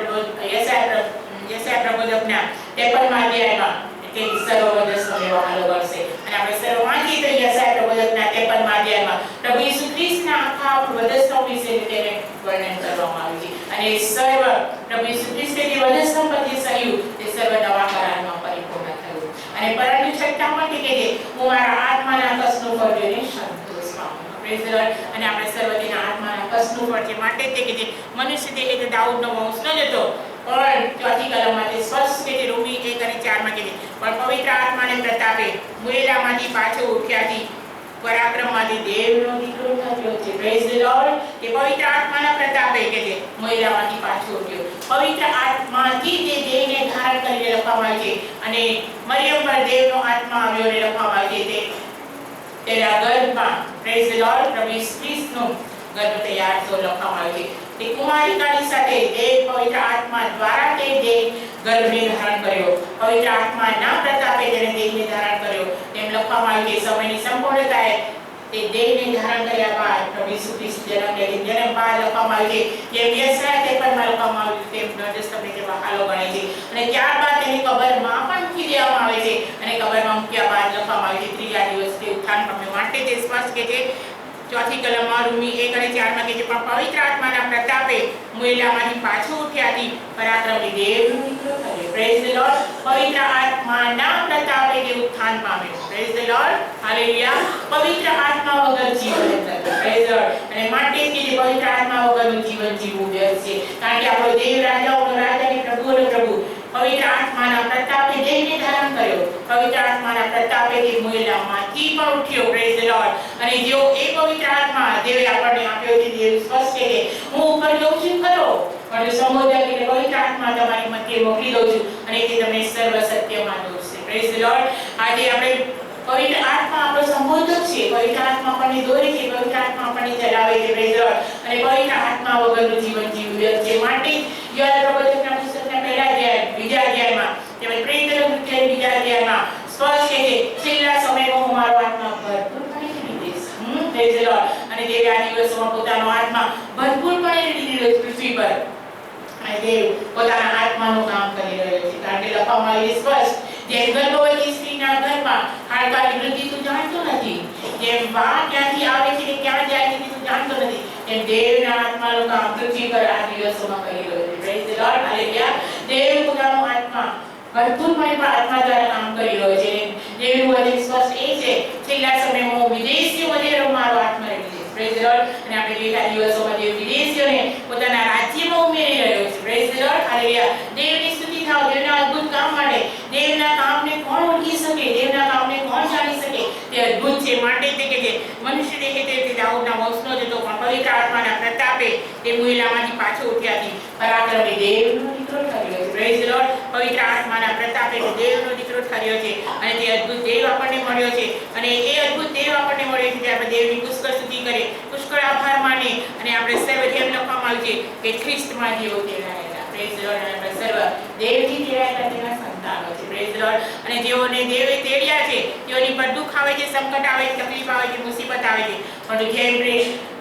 પ્રબોધકના 53મા અધ્યાયમાં તે સર્વ વંશનો વ્યવહારો કરશે. અને આપણે સર્વ વાંચીએ તો યશાયા પ્રબોધકના 53મા અધ્યાયમાં પ્રભુ ઈસુ ખ્રિસ્તના આખા વધસ્તંભ વિશે તેને વર્ણન કરવામાં આવ્યું છે. અને સર્વ પ્રભુ ઈસુ ખ્રિસ્તે જે વધસ્તંભ પર જે સહ્યું તે સર્વ નવા કરારમાં પરિપૂર્ણ થયું. અને પરંતુ છતાં પણ કે છે હું મારા આત્માના કષ્ટનું ફળ જોઈને સંતોષ પામું. Praise the Lord. અને આપણે સર્વ તેના આત્માના કષ્ટનું ફળ છે. માટે તે કે જે મનુષ્ય દેહ તે દાઉદનો વંશનો જ હતો. પણ ચોથી કલમમાં તે સ્પષ્ટ કે રોમી 1 અને 4માં કે પણ પવિત્ર આત્માને પ્રતાપે મુએલામાંથી પાછો ઉઠ્યાથી પરાક્રમમાંથી દેવનો દીકરો થયો છે. Praise the lord. કે પવિત્ર આત્માના પ્રતાપે કે છે મુએલામાંથી પાછો ઉઠ્યો. પવિત્ર આત્માથી જે દેહને ધારણ કરીને લખવામાં આવે છે. અને મરિયમ પર દેવનો આત્મા આવ્યો અને લખવામાં આવે છે તેના ગર્ભમાં પ્રેઝ ધ લોર્ડ પ્રભુ ખ્રિસ્તનો ગર્ભ તૈયાર થયો લખવામાં આવે છે. તે કુમારિકાની સાથે દેવ પવિત્ર આત્મા દ્વારા તે ગર્ભને ધારણ કર્યો. પવિત્ર આત્માના પ્રતાપે તેને દેહને ધારણ કર્યો. તેમ લખવામાં આવ્યું કે સમયની સંપૂર્ણતાએ તે દેહને ધારણ કર્યા બાદ પ્રભુ ઈસુ ખ્રિસ્ત જન્મ બાદ લખવામાં આવ્યું છે જેમ યશાયા 53માં લખવામાં આવ્યું તેમ નજસ્તંભને તે વહાલો ગણે છે. અને ત્યારબાદ તેની કબરમાં પણ મૂકી દેવામાં આવે છે. અને કબરમાં મૂક્યા બાદ લખવામાં આવ્યું છે ત્રીજા દિવસે તે ઉત્થાન પામ્યો. માટે તે સ્પષ્ટ કે છે ચોથી કલમમાં રોમી 1 અને 4માં કે છે પણ પવિત્ર આત્માના પ્રતાપે મુએલામાંથી પાછો ઉઠ્યાથી પરાક્રમી દેવનો દીકરો થયો. Praise the lord. પવિત્ર આત્માના પ્રતાપે તે ઉત્થાન પામ્યો. Praise the lord. હાલેલુયા. પવિત્ર આત્મા વગર જીવન નથી. Praise the Lord. અને માટે કે જે પવિત્ર આત્મા વગરનું જીવન જીવવું વ્યર્થ છે. કારણ કે આપણો દેવ રાજાઓનો રાજા અને પ્રભુઓનો પ્રભુ પવિત્ર આત્માના પ્રતાપે દેહને ધારણ કર્યો. પવિત્ર આત્માના પ્રતાપે તે મુએલામાંથી પણ ઉઠ્યો. Praise the Lord. અને જેઓ એ પવિત્ર આત્મા દેવે આપણને આપ્યો છે તે સ્પષ્ટ છે કે હું ઉપર જઉં છું ખરો પણ સંબોધન કે પવિત્ર આત્મા તમારી મધ્યે મોકલી દઉં છું અને તે તમને સર્વ સત્યમાં દોરશે. Praise the Lord. આજે આપણે પવિત્ર આત્મા આપણો સંબોધક છે. પવિત્ર આત્મા આપણને દોરે છે. પવિત્ર આત્મા આપણને ચલાવે છે. Praise the Lord. અને પવિત્ર આત્મા વગરનું જીવન જીવવું વ્યર્થ છે. માટે યશાયા પ્રબોધકના પુસ્તકના પહેલા અધ્યાય બીજા અધ્યાયમાં તેમજ પ્રેરિતોના પુસ્તકના બીજા અધ્યાયમાં સ્પષ્ટ છે કે છેલ્લા સમયમાં હું મારો આત્મા ભરપૂરપણે આપી દઈશ. Praise the Lord. અને દેવે આ દિવસોમાં પોતાનો આત્મા ભરપૂરપણે આપી દીધો પૃથ્વી પર. અને દેવ પોતાના આત્માનું કામ કરી રહ્યો છે. કારણ કે લખવામાં આવ્યું સ્પષ્ટ જેમ ગર્ભવતી સ્ત્રીના ગર્ભમાં હાડકાની વૃદ્ધિ તું જાણતો નથી, જેમ બહાર ક્યાંથી આવે છે કે ક્યાં જાય છે તું જાણતો નથી, તેમ દેવના આત્માનું કામ પૃથ્વી પર આ દિવસોમાં કરી રહ્યો છે. Praise the lord. હાલેલુયા. દેવ પોતાનો આત્મા ભરપૂરપણે આત્મા દ્વારા કામ કરી રહ્યો છે. દેવનું વચન સ્પષ્ટ એ છે છેલ્લા સમયમાં હું વિદેશીઓ વધેરો મારો આત્મા રહી છે. Praise the Lord. અને આપણે આ દિવસોમાં જે વિદેશીઓને પોતાના રાજ્યમાં ઉમેરી રહ્યો છે. Praise the lord. હાલેલુયા. દેવની સ્તુતિ થાઓ. દેવના અદ્ભુત કામ માટે. દેવના કામને કોણ ઓળખી શકે? દેવના કામને કોણ જાણી શકે? તે અદ્ભુત છે. માટે તે કે છે મનુષ્ય દેહે તે દાઉદના વંશનો જ હતો પણ પવિત્ર આત્માના પ્રતાપે તે મુએલામાંથી પાછો ઉઠ્યાથી પરાક્રમી દેવનો દીકરો થયો છે. Praise the lord. પવિત્ર આત્માના પ્રતાપે દેવનો દીકરો થયો છે. અને તે અદ્ભુત દેવ આપણને મળ્યો છે. અને એ અદ્ભુત દેવ આપણને મળ્યો છે. આપણે દેવની પુષ્કળ સ્તુતિ કરીએ, પુષ્કળ આભાર માનીએ અને આપણે સર્વ જેમ લખવામાં આવ્યું છે કે ખ્રિસ્તમાં જેઓ તેડાયેલા. Praise the Lord. અને આપણે સર્વ દેવથી તેડાયેલા તેના સંતાનો છે. Praise the Lord. અને જેઓને દેવે તેડ્યા છે તેઓની પર દુઃખ આવે છે, સંકટ આવે છે, તકલીફ આવે છે, મુસીબત આવે છે. પણ જેમ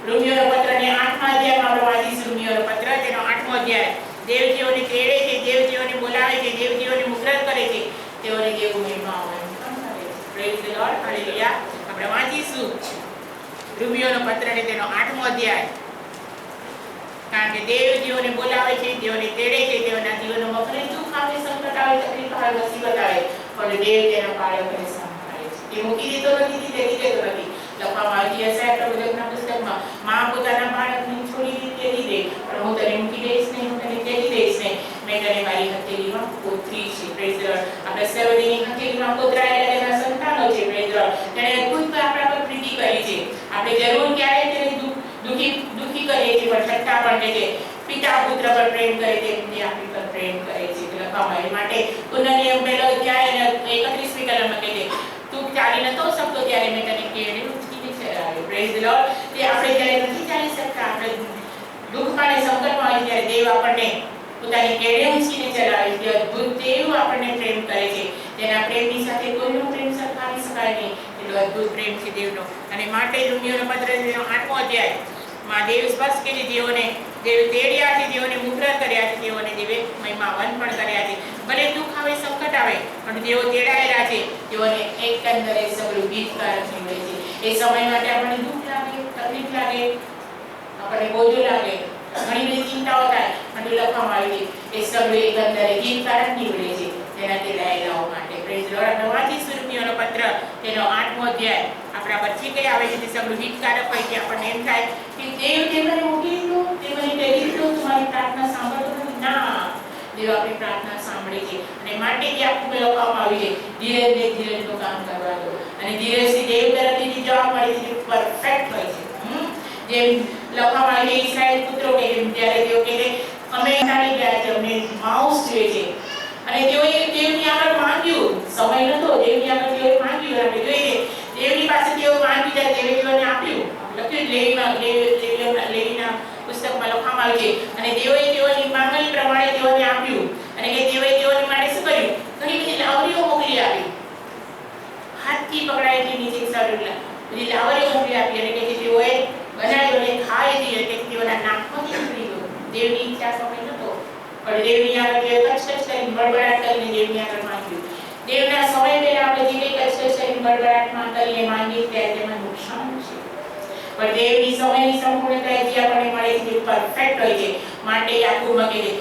રોમીયોનો પત્રને 8મા અધ્યાયમાં આપણે વાંચીશું. રોમીયોનો પત્ર તેનો 8મો અધ્યાય. દેવ જેઓને તેડે છે, દેવ જેઓને બોલાવે છે, દેવ જેઓને મુદ્રત કરે છે તેઓને દેવ મહિમા આવવાનું કામ કરે છે. Praise the lord. હાલેલુયા. આપણે વાંચીશું રોમીયોનો પત્રને તેનો 8મો અધ્યાય. કારણ કે દેવ જેઓને બોલાવે છે, જેઓને તેડે છે તેઓના જીવનમાં ભલે દુઃખ આવે, સંકટ આવે, તકલીફ આવે, મુસીબત આવે પણ દેવ તેના બાળકોને સંભાળે છે. તે મૂકી દેતો નથી, તે દીધેતો નથી. લખવામાં આવી છે યશાયા પ્રવચનના પુસ્તકમાં, માં પોતાના બાળકને છોડી તેડી દે પણ હું તને મૂકી દઈશ નહીં, હું તને તેડી દઈશ નહીં, મેં તને મારી હથેળીમાં કોતરી છે. Praise the Lord. આપણે સર્વની હથેળીમાં કોતરાયેલા તેના સંતાનો છે. Praise the lord. તેણે અદ્ભુત આપણા પર પ્રીતિ કરી છે. આપણે જરૂર ક્યારે તેને દુખી કરીએ છીએ પણ છતાં પણ તે પિતા પુત્ર પર પ્રેમ કરે છે તે આપણી પર પ્રેમ કરે છે. લખવામાં એ માટે પુનઃનિયમ પહેલો અધ્યાય 31મી કલમમાં કહે છે, તું ચાલી નતો શકતો ત્યારે મેં તને કેળે ઉચકીને ચલાવ્યો. Praise the Lord. તે આપણે જ્યારે નથી ચાલી શકતા, આપણે દુઃખમાં અને સંકટમાં હોય ત્યારે દેવ આપણને પોતાની કેળે ઉચકીને ચલાવે છે. અદ્ભુત દેવ આપણને પ્રેમ કરે છે. તેના પ્રેમની સાથે કોઈનો પ્રેમ સરખાવી શકાય નહીં. એટલો અદ્ભુત પ્રેમ છે દેવનો. અને માટે રોમીયોનો પત્ર 8મો અધ્યાય દેવ સ્પષ્ટ કે જેઓને દેવે તેડ્યા છે, જેઓને મુદ્રા કર્યા છે, તેઓને દેવે મહિમાવન પણ કર્યા છે. ભલે દુઃખ આવે, સંકટ આવે, પણ જેઓ તેડાયેલા છે તેઓને એકંદરે સગળું હિતકારક નીવડે છે. એ સમય માટે આપણને દુઃખ લાગે, તકલીફ લાગે, આપણને બોજો લાગે, ઘણી બધી ચિંતાઓ થાય, પણ લખવામાં આવી છે એ સગળું એકંદરે હિતકારક નીવડે છે તેના તેડાયેલાઓ માટે. Praise the Lord. નવાથી સુરમીઓનો પત્ર તેનો 8મો અધ્યાય આપણા પછી કઈ આવે છે તે સગળું હિતકારક હોય છે. આપણને એમ થાય કે દેવ તે મને મૂકી દીધો, તે મને તેડી દીધો, તમારી પ્રાર્થના સાંભળતો નથી. ના, દેવ આપણી પ્રાર્થના સાંભળે છે. અને માટે જે આખું લખવામાં આવ્યું છે, ધીરજનું કામ કરવા દો. અને ધીરજથી દેવ તરફથી જે જવાબ મળે છે તે પરફેક્ટ હોય છે. જેમ લખવામાં આવ્યું છે ઈસરાયેલ પુત્રો કે જ્યારે તેઓ કહે અમે જાણી ગયા છે, અમને માઉસ જોઈએ છે, અને તેઓએ દેવની આગળ માંગ્યું, સમય નતો, દેવની આગળ તેઓએ માંગ્યું. આપણે જોઈએ દેવની પાસે તેઓ માંગ્યું ત્યારે દેવે તેઓને આપ્યું. લખ્યું લેવીના પુસ્તકમાં લખવામાં આવ્યું છે. અને દેવોએ તેઓની માંગણી પ્રમાણે તેઓને આપ્યું. અને કે તેઓએ તેઓની માટે શું કર્યું? ઘણી બધી લાવરીઓ મોકલી આપી. હાથથી પકડાયેલી નીચે સરેલા બધી લાવરીઓ મોકલી આપી. અને કે તેઓએ બનાવ્યું અને ખાઈ લીધું. કે તેઓના નાકમાંથી નીકળી ગયું. દેવની ઈચ્છા સમય નતો, પણ દેવની આગળ તેઓએ કચકચ કરીને બળબડાટ કરીને દેવની આગળ માંગ્યું. દેવના સમય પહેલા આપણે જે કંઈ કચકચ કરીને બળબડાટમાં કરીને માંગીએ ત્યારે તેમાં નુકસાન છે. પણ દેવની સમયની સંપૂર્ણતા જે આપણને મળે છે તે પરફેક્ટ હોય છે. માટે યાકૂબમાં કહે છે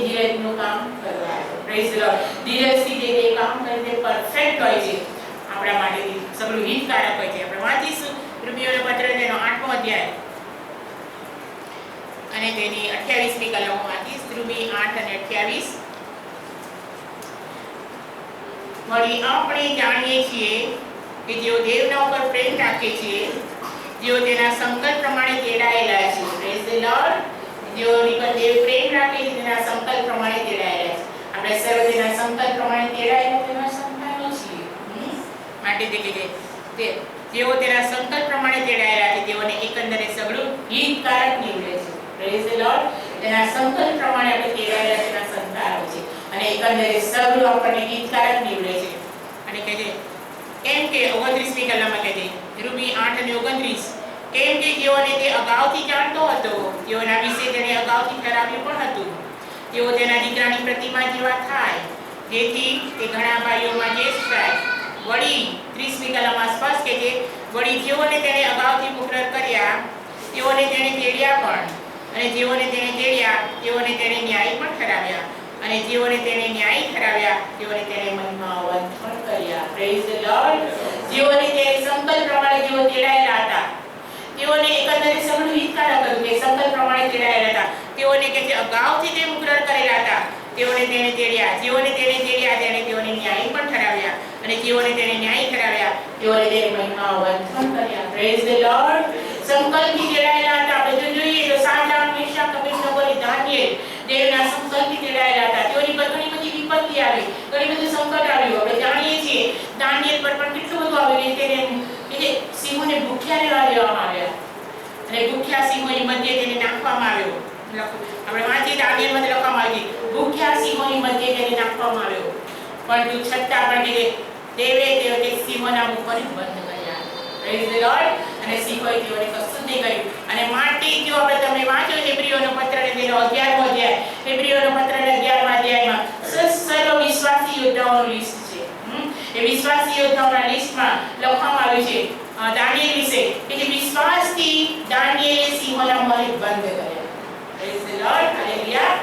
ધીરજનું કામ કરવા. Praise the lord. ધીરજથી જે કામ કરે તે પરફેક્ટ હોય છે, આપણા માટે સગળું હિતકારક હોય છે. આપણે વાંચીશું રોમીયોનો પત્ર તેનો 8મો અધ્યાય અને તેની 28મી કલમો વાંચીશ. રોમી 8 અને 28. વળી આપણે જાણીએ છીએ કે જેઓ દેવના ઉપર પ્રેમ રાખે છે, જેઓ તેના સંકલ્પ પ્રમાણે તેડાયેલા છે. Praise the lord. જેઓની પર દેવ પ્રેમ રાખે છે તેના સંકલ્પ પ્રમાણે તેડાયેલા છે. આપણે સર્વ તેના સંકલ્પ પ્રમાણે તેડાયેલા તેના સંતાનો છીએ. માટે તે કહે છે જેઓ તેના સંકલ્પ પ્રમાણે તેડાયેલા છે તેઓને એકંદરે સગળું હિતકારક નીવડે છે. Praise the lord. તેના સંકલ્પ પ્રમાણે આપણે તેડાયેલા તેના સંતાનો છે અને એકંદરે સગળું આપણને હિતકારક નીવડે છે. અને કહે છે કેમ કે 29મી કલમમાં કહે છે રોમી 8 અને 29, કેમ કે જેઓને તે અગાઉથી જાણતો હતો તેઓના વિશે તેને અગાઉથી ઠરાવ્યું પણ હતું. તેઓ તેના દીકરાની પ્રતિમા જેવા થાય, જેથી તે ઘણા ભાઈઓમાં જ્યેષ્ઠ થાય. વળી 30મી કલમમાં સ્પષ્ટ કે છે વળી જેઓને તેને અગાઉથી મુકરર કર્યા તેઓને તેને તેડ્યા પણ, અને જેઓને તેને તેડ્યા તેઓને તેને ન્યાયી પણ ઠરાવ્યા, અને જેઓને તેને ન્યાયી ઠરાવ્યા તેઓને તેને મહિમાવંત પણ કર્યા. Praise the lord. જેઓને તે સંકલ્પ પ્રમાણે જેઓ તેડાયેલા હતા તેઓને એકંદરે સગળું હિતકારક હતું. તે સંકલ્પ પ્રમાણે તેડાયેલા હતા તેઓને કે જે અગાઉથી તે મુકરર કરેલા હતા તેઓને તેને તેડ્યા, જેઓને તેને તેડ્યા તેને તેઓને ન્યાયી પણ ઠરાવ્યા, અને જેઓને તેને ન્યાયી ઠરાવ્યા તેઓને તેને મહિમાવંત પણ કર્યા. Praise the Lord. સંકલ્પથી તેડાયેલા હતા. આપણે જોઈએ તો સાદરાક, મેશક, અબેદનગો અને દાનિયેલ દેવના સંકલ્પથી તેડાયેલા હતા. તેઓની પર ઘણી બધી વિપત્તિ આવી, ઘણી બધું સંકટ આવ્યું. આપણે જાણીએ છીએ દાનિયેલ પર પણ કેટલું બધું આવ્યું. તેને સિંહોને ભૂખ્યા રહેવા દેવામાં આવ્યા અને ભૂખ્યા સિંહોની મધ્યે તેને નાખવામાં આવ્યો. આપણે વાંચીએ દાનિયેલમાં લખવામાં આવ્યું ભૂખ્યા સિંહોની મધ્યે તેને નાખવામાં આવ્યો. પરંતુ છતાં પણ દેવે તે સિંહોના મુખોને બંધ કર્યા. Praise the Lord. અને સિંહોએ તેઓને કશું નહીં કર્યું. અને માટે જો આપણે તમે વાંચો હેબ્રીઓનો પત્ર ને તેનો 11મો અધ્યાય, હેબ્રીઓનો પત્ર ને 11મા અધ્યાયમાં સર્વ વિશ્વાસી યોદ્ધાઓનું લિસ્ટ છે. એ વિશ્વાસી યોદ્ધાઓના લિસ્ટમાં લખવામાં આવ્યું છે દાનિયેલ વિશે કે જે વિશ્વાસથી દાનિયેલે સિંહોના મોંને બંધ કર્યા. Praise the lord. હાલેલુયા.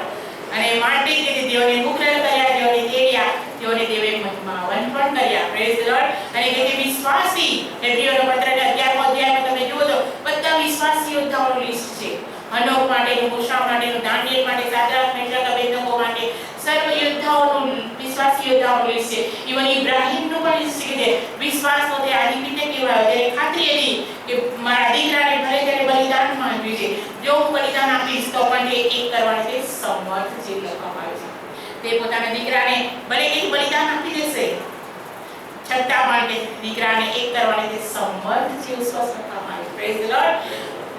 અને માટે કે તેઓને મુકરર કર્યા, તેઓને તેડ્યા, તેઓને દેવે મહિમાવંત પણ કર્યા. Praise the Lord. અને કે જે વિશ્વાસી હેબ્રીઓનો પત્ર 11 યોદ્ધાઓનું લિસ્ટ છે. હનોક માટેનું, મૂશા માટેનું, દાનિયેલ માટે, સાદ્રાક, મેશક, અબેદનગો માટે સર્વ યોદ્ધાઓનું, વિશ્વાસી યોદ્ધાઓનું લિસ્ટ છે. ઇવન ઇબ્રાહીમનું પણ લિસ્ટ છે. વિશ્વાસનો તે આદિપિતા કહેવાય. ત્યારે ખાતરી હતી કે મારા દીકરાને ભલે ત્યારે બલિદાન માંગ્યું છે, જો હું બલિદાન આપીશ તો પણ તે એક કરવાને તે સમર્થ છે લખવામાં આવ્યું છે. તે પોતાના દીકરાને ભલે એક બલિદાન આપી દેશે, છતાં પણ તે દીકરાને એક કરવાને તે સમર્થ છે વિશ્વાસ લખવામાં આવ્યું. Praise the Lord.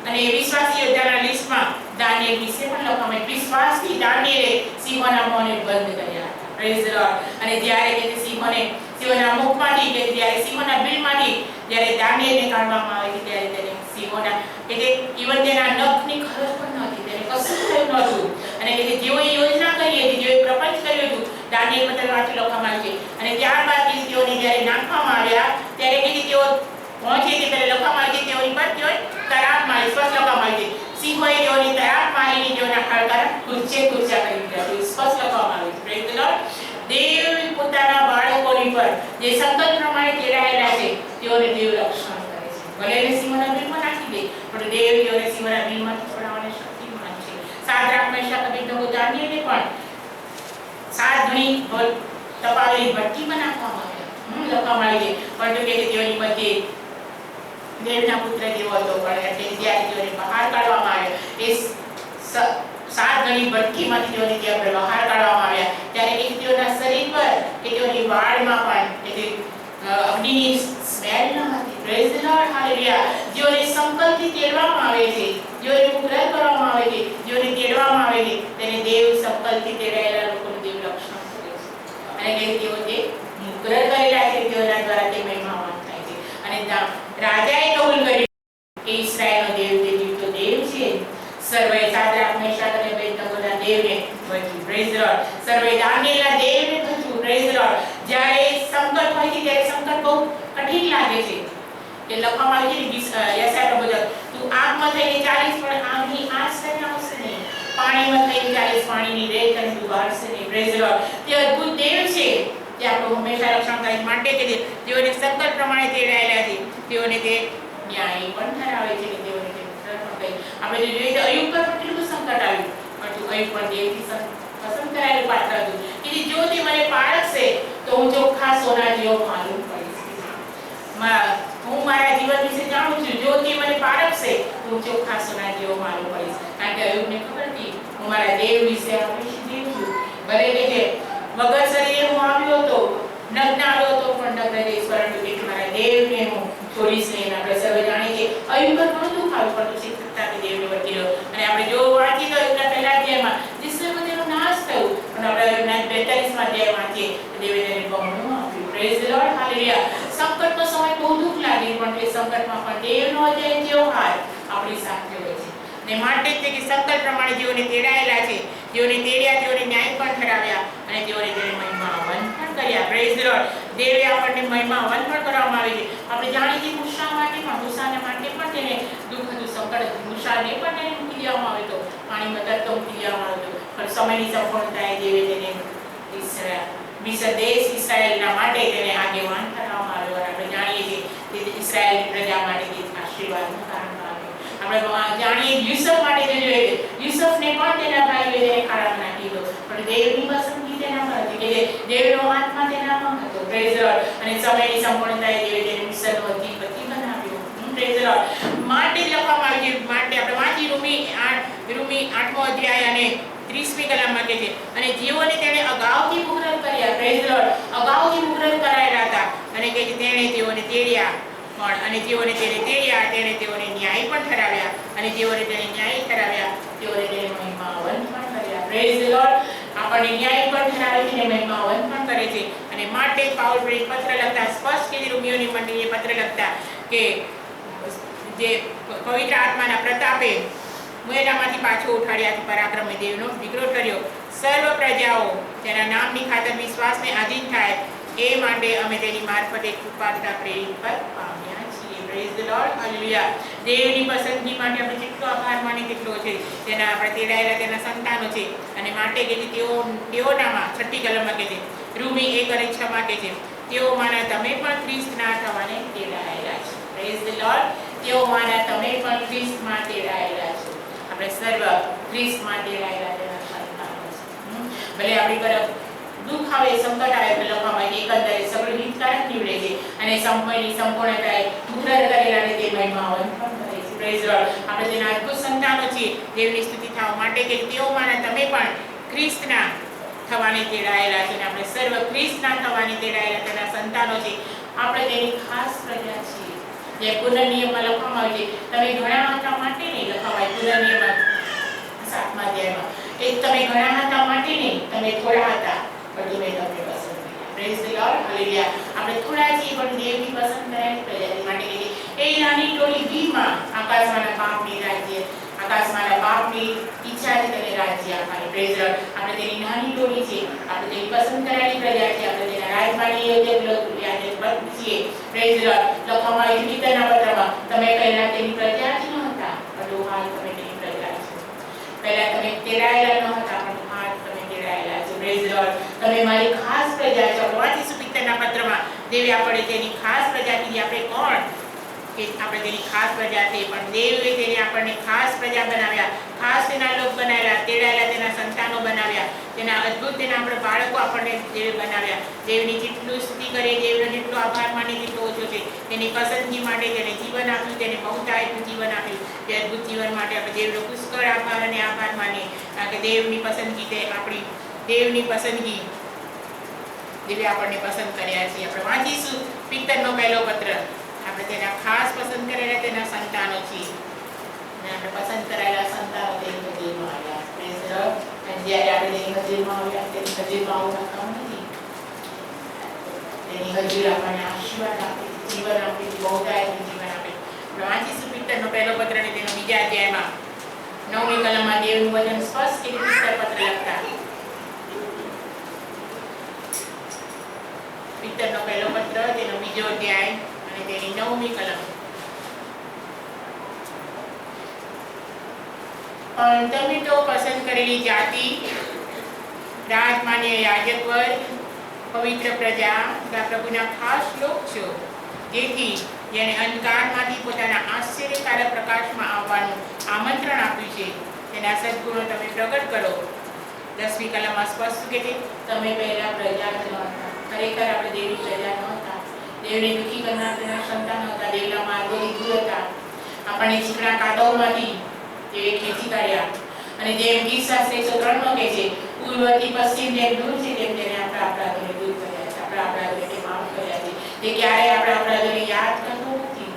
અને વિશ્વાસી યોદ્ધાના લિસ્ટમાં દાનિયેલ વિશે પણ લખવામાં આવ્યું. વિશ્વાસથી દાનિયેલે સિંહોના મોંને બંધ કર્યા હતા. Praise the Lord. અને જ્યારે કે સિંહોના મુખમાંથી કે જ્યારે સિંહોના બિલમાંથી જ્યારે દાનિયેલને કાઢવામાં આવે છે ત્યારે તેને સિંહોના કે તે ઇવન તેના નખની ખરચ પણ નહોતી, તેને કશું થયું નહોતું. અને કે જેઓએ યોજના કરી હતી, જેઓએ પ્રપંચ કર્યું હતું, દાનિયેલ પત્રમાંથી લખવામાં આવ્યું છે. અને ત્યારબાદ તેઓને જ્યારે નાખવામાં આવ્યા ત્યારે કે તેઓ પહોંચે તે પહેલા લખવામાં આવે છે તેઓની પર તેઓ તરાપ મારી સ્પષ્ટ લખવામાં આવે છે. સિંહોએ તેઓની તરાપ મારીને તેઓના હાડકાં કૂચે કૂચા કરી દીધા. સ્પષ્ટ લખવામાં આવે છે. Praise the lord. દેવ પોતાના બાળકોની પર જે સંકલ્પ પ્રમાણે તેડાયેલા છે તેઓને દેવ રક્ષણ કરે છે. ભલે એને સિંહોના બિલમાં નાખી દે પણ દેવ તેઓને સિંહોના બિલમાં છોડાવવાની શક્તિમાન છે. સાદ્રાક, મેશક, અબેદનગો, દાનિયેલને પણ 7 ગણી તપાવેલી ભઠ્ઠીમાં નાખવામાં આવ્યા. લખવામાં આવી છે પરંતુ કે તેઓની મધ્યે દેવના પુત્ર જેવો હતો, પણ જ્યારે તેઓને બહાર કાઢવામાં આવ્યા એ 7 ગણી ભઠ્ઠીમાંથી તેઓને ત્યાં બહાર કાઢવામાં આવ્યા ત્યારે કે તેઓના શરીર પર કે તેઓની વાળમાં પણ કે અગ્નિની સ્મેલ ન હતી. Praise the lord. હાલેલુયા. જેઓને સંકલ્પથી તેડવામાં આવે છે, જેઓને મુગ્રહ કરવામાં આવે છે, જેઓને તેડવામાં આવે છે તેને દેવ સંકલ્પથી તેડાયેલા લોકોનું દેવ રક્ષણ કરે છે. અને કે તેઓ તે મુગ્રહ કરેલા છે તેઓના દ્વારા તે મહિમાવાન થાય છે. અને રાજાએ કબૂલ કર્યું કે ઈશ્રાયેલનો દેવ તે જીવતો દેવ છે. સર્વે સાદ્રાક, મેશક અને અબેદનગોના દેવને ભજવું. Praise the Lord. સર્વે દાનિયેલના દેવને ભજવું. Praise the lord. જ્યારે સંકટ હોય છે ત્યારે સંકટ બહુ કઠિન લાગે છે. કે લખવામાં આવે છે યશાયા પ્રવચન, તું આગમાં થઈને ચાલીશ પણ આગની આંચ તને આવશે નહીં, પાણીમાં થઈને ચાલીશ પાણીની રેત અને તું બાળશે નહીં. Praise the Lord. તે અદ્ભુત દેવ છે જે આપણું હંમેશા રક્ષણ કરે માટે કે જેઓને સંકલ્પ પ્રમાણે તેડાયેલા છે તેઓને તે ન્યાય પણ ઠરાવે છે કે તેઓને તે આપણે જો જોઈએ તો અયુબ પર કેટલું સંકટ આવ્યું પરંતુ અયુબ પણ દેવથી પસંદ કરાયેલું પાત્ર હતું કે જો તે મને પારખશે તો હું ચોખ્ખા સોના જેવો માલુમ પડીશ. હું મારા જીવન વિશે જાણું છું, જો તે મને પારખશે તો હું ચોખ્ખા સોના જેવો માલુમ પડીશ. કારણ કે અયુબને ખબર હતી હું મારા દેવ વિશે હંમેશા દેવ છું. ભલે કે વગર શરીરે હું આવ્યો હતો, નગ્ન આવ્યો હતો પણ નગ્ન જઈશ, પરંતુ કે મારા દેવને હું છોડીશ નહીં. આપણે સર્વ જાણીએ છીએ અયુબ પર ઘણું દુઃખ આવ્યું પરંતુ શીખતાથી દેવને વળગી રહ્યો. અને આપણે જો વાંચીએ તો અયુબના પહેલા અધ્યાયમાં જીસસનો તેનો નાશ થયો પણ આપણે અયુબના 42મા અધ્યાય વાંચીએ તો દેવે તેને બમણું આપ્યું. Praise the lord. હાલેલુયા. સંકટનો સમય બહુ દુઃખ લાગે પણ તે સંકટમાં પણ દેવનો અજય જેવો હાથ આપણી સાથે હોય છે. ને માટે જ કે સંકલ્પ પ્રમાણે જેઓને તેડાયેલા છે, જેઓને તેડ્યા તેઓને ન્યાય પણ ઠરાવ્યા અને તેઓને તેને મહિમાવન પણ કર્યા. Praise the lord. દેવે આપણને મહિમાવન પણ કરવામાં આવે છે. આપણે જાણીએ છીએ મૂસાના માટે પણ તેને દુઃખ હતું, સંકટ હતું. મૂસાને પણ તેને મૂકી દેવામાં આવ્યો હતો, પાણીમાં તરતો મૂકી દેવામાં આવ્યો હતો. પણ સમયની સંપૂર્ણતાએ દેવે તેને મિસ્ર દેશ ઇસ્રાયેલના માટે તેને આગેવાન ઠરાવવામાં આવ્યો. અને આપણે જાણીએ છીએ કે ઇસ્રાયેલની પ્રજા માટે તે આશીર્વાદનું કારણ બન્યો. આપણે જાણીએ યુસુફ માટે જે જોઈએ યુસુફને પણ તેના ભાઈઓએ તેને ખાડામાં નાખી દીધો પણ દેવની પસંદગી તેના પર હતી કે દેવનો આત્મા તેનામાં હતો. Praise the Lord. અને સમયની સંપૂર્ણતાએ દેવે તેને મિસ્રનો અધિપતિ બનાવ્યો. Praise the lord. માટે લખવામાં આવ્યું છે, માટે આપણે વાંચી રૂમી 8મો અધ્યાય અને 30મી કલમમાં કહે છે અને જેઓને તેને અગાઉથી મુગ્રહ કર્યા. Praise the lord. અગાઉથી મુગ્રહ કરાયેલા હતા અને કહે છે તેણે તેઓને તેડ્યા પણ અને જેઓને તેને તેડ્યા તેને તેઓને ન્યાય પણ ઠરાવ્યા અને જેઓને તેને ન્યાય ઠરાવ્યા તેઓને તેને મહિમાવન પણ કર્યા. Praise the lord. આપણને ન્યાય પણ ઠરાવે છે અને મહિમાવન પણ કરે છે. અને માટે પાઉલ પત્ર લખતા સ્પષ્ટ કે રોમિયોની મંડળીએ પત્ર લખતા કે જે પવિત્ર આત્માના પ્રતાપે મુએલામાંથી પાછો ઉઠાડ્યા પરાક્રમી દેવનો દીકરો કર્યો. સર્વ પ્રજાઓ તેના નામની ખાતર વિશ્વાસને આધીન થાય એ માટે અમે તેની મારફતે કૃપાળતા પ્રેરિત પર પામ્યા છીએ. Praise the lord. હાલેલુયા. દેવની પસંદગી માટે આપણે કેટલો આભાર માની કેટલો છે. તેના આપણે તેડાયેલા તેના સંતાનો છે અને માટે કે તેઓનામાં 6ઠ્ઠી કલમમાં કહે છે રૂમી 1 અને 6માં કહે છે તેઓમાંના તમે પણ ખ્રિસ્તના થવાને તેડાયેલા છે. Praise the lord. તેઓમાંના તમે પણ ખ્રિસ્તમાં તેડાયેલા છો. આપણે સર્વ ખ્રિસ્તમાં તેડાયેલા તેના સંતાનો છે. ભલે આપણી પર દુઃખ આવે, સંકટ આવે, લખવામાં એકંદરે સગળ હિતકારક નીવડે છે અને સમયની સંપૂર્ણતાએ મુદ્રણ કરેલા અને તે મહિમાવન પણ કરે છે. Praise the Lord. આપણે તેના અદ્ભુત સંતાનો છીએ. દેવની સ્તુતિ થવા માટે કે તેઓમાંના તમે પણ ખ્રિસ્તના થવાની તેડાયેલા છે અને આપણે સર્વ ખ્રિસ્તના થવાની તેડાયેલા તેના સંતાનો છે. આપણે તેની ખાસ પ્રજા છીએ. જે પુનર્નિયમમાં લખવામાં આવે છે, તમે ઘણા હતા માટે નહીં લખવાય. પુનર્નિયમમાં 7મા અધ્યાયમાં તમે ઘણા હતા માટે નહીં, તમે થોડા હતા પણ મેં તમને પસંદ કર્યા. Praise the lord. હાલેલુયા. આપણે થોડા છીએ પણ દેવની પસંદ કરેલી પ્રજાતિ માટે કે એ નાની ટોળી ભીમાં આકાશમાંના બાપની રાજ્ય, આકાશમાંના બાપની ઈચ્છાથી તેને રાજ્ય આપવાની. Praise the Lord. આપણે તેની નાની ટોળી છે, આપણે તેની પસંદ કરેલી પ્રજા છે, આપણે તેના રાજમાની યોજક છીએ. Praise the lord. લખવામાં આવ્યું પિતરના પત્રમાં, તમે પહેલા તેની પ્રજા જ ન હતા પરંતુ હાલ તમે તેની પ્રજા છો. પહેલા તમે તેડાયેલા ન હતા પણ હાલ તમે તેડાયેલા છો. Praise the lord. તમે મારી ખાસ પ્રજા છો. વાંચીશું પિતરના પત્રમાં, દેવે આપણે તેની ખાસ પ્રજા કીધી. આપણે કોણ કે આપણે તેની ખાસ પ્રજા છે, પણ દેવે તેને આપણને ખાસ પ્રજા બનાવ્યા, ખાસ તેના લોક બનાવ્યા, તેડાયેલા તેના સંતાનો બનાવ્યા, તેના અદ્ભુત તેના આપણે બાળકો આપણને દેવે બનાવ્યા. દેવની જેટલું સ્તુતિ કરીએ, દેવનો જેટલો આભાર માનીએ તેટલો ઓછો છે. તેની પસંદગી માટે તેને જીવન આપ્યું, તેને બહુતાયનું જીવન આપ્યું. તે અદ્ભુત જીવન માટે આપણે દેવનો પુષ્કળ આભાર અને આભાર માનીએ. કારણ કે દેવની પસંદગી તે આપણી દેવની પસંદગી દેવે આપણને પસંદ કર્યા છે. આપણે વાંચીશું પિતરનો પહેલો પત્ર. આપણે તેના ખાસ પસંદ કરેલા તેના સંતાનો છીએ અને આપણે પસંદ કરેલા સંતાનો તેની હજીરમાં આવ્યા. Praise the Lord. અને જ્યારે આપણે તેની હજીરમાં આવ્યા, તેની હજીરમાં આવું કામ નથી. તેની હજીર આપણને આશીર્વાદ આપે, જીવન આપે, બહુતાયનું જીવન આપે. આપણે વાંચીશું પિતરનો પહેલો પત્ર અને તેનો બીજા અધ્યાયમાં 9મી કલમમાં દેવનું વચન સ્પષ્ટ કે પિતર પત્ર લખતા. પિતરનો પહેલો પત્ર તેનો બીજો અધ્યાય અને તેની 9મી કલમ. પણ તમે તો પસંદ કરેલી જાતિ, રાજમાન્ય યાજક વર્ગ, પવિત્ર પ્રજા, પ્રભુના ખાસ લોક છો, જેથી જેને અંધકારમાંથી પોતાના આશ્ચર્યકારક પ્રકાશમાં આવવાનું આમંત્રણ આપ્યું છે, તેના સદ્ગુણો તમે પ્રગટ કરો. 10મી કલમમાં સ્પષ્ટ કે તમે પહેલા પ્રજા જ નહોતા. ખરેખર આપણે દેવની પ્રજા નહોતા. દેવને દુઃખી કરનાર તેના સંતાન હતા. દેવના માર્ગોથી દૂર હતા. આપણને ચીકણા કાદવમાંથી દેવે ખેંચી કાઢ્યા. અને જેમ ગીત શાસ્ત્ર 103 કહે છે, પૂર્વથી પશ્ચિમ જેમ દૂર છે તેમ તેને આપણા અપરાધોને દૂર કર્યા છે. આપણા અપરાધોને માફ કર્યા છે. તે ક્યારેય આપણા અપરાધોને યાદ કરતો નથી.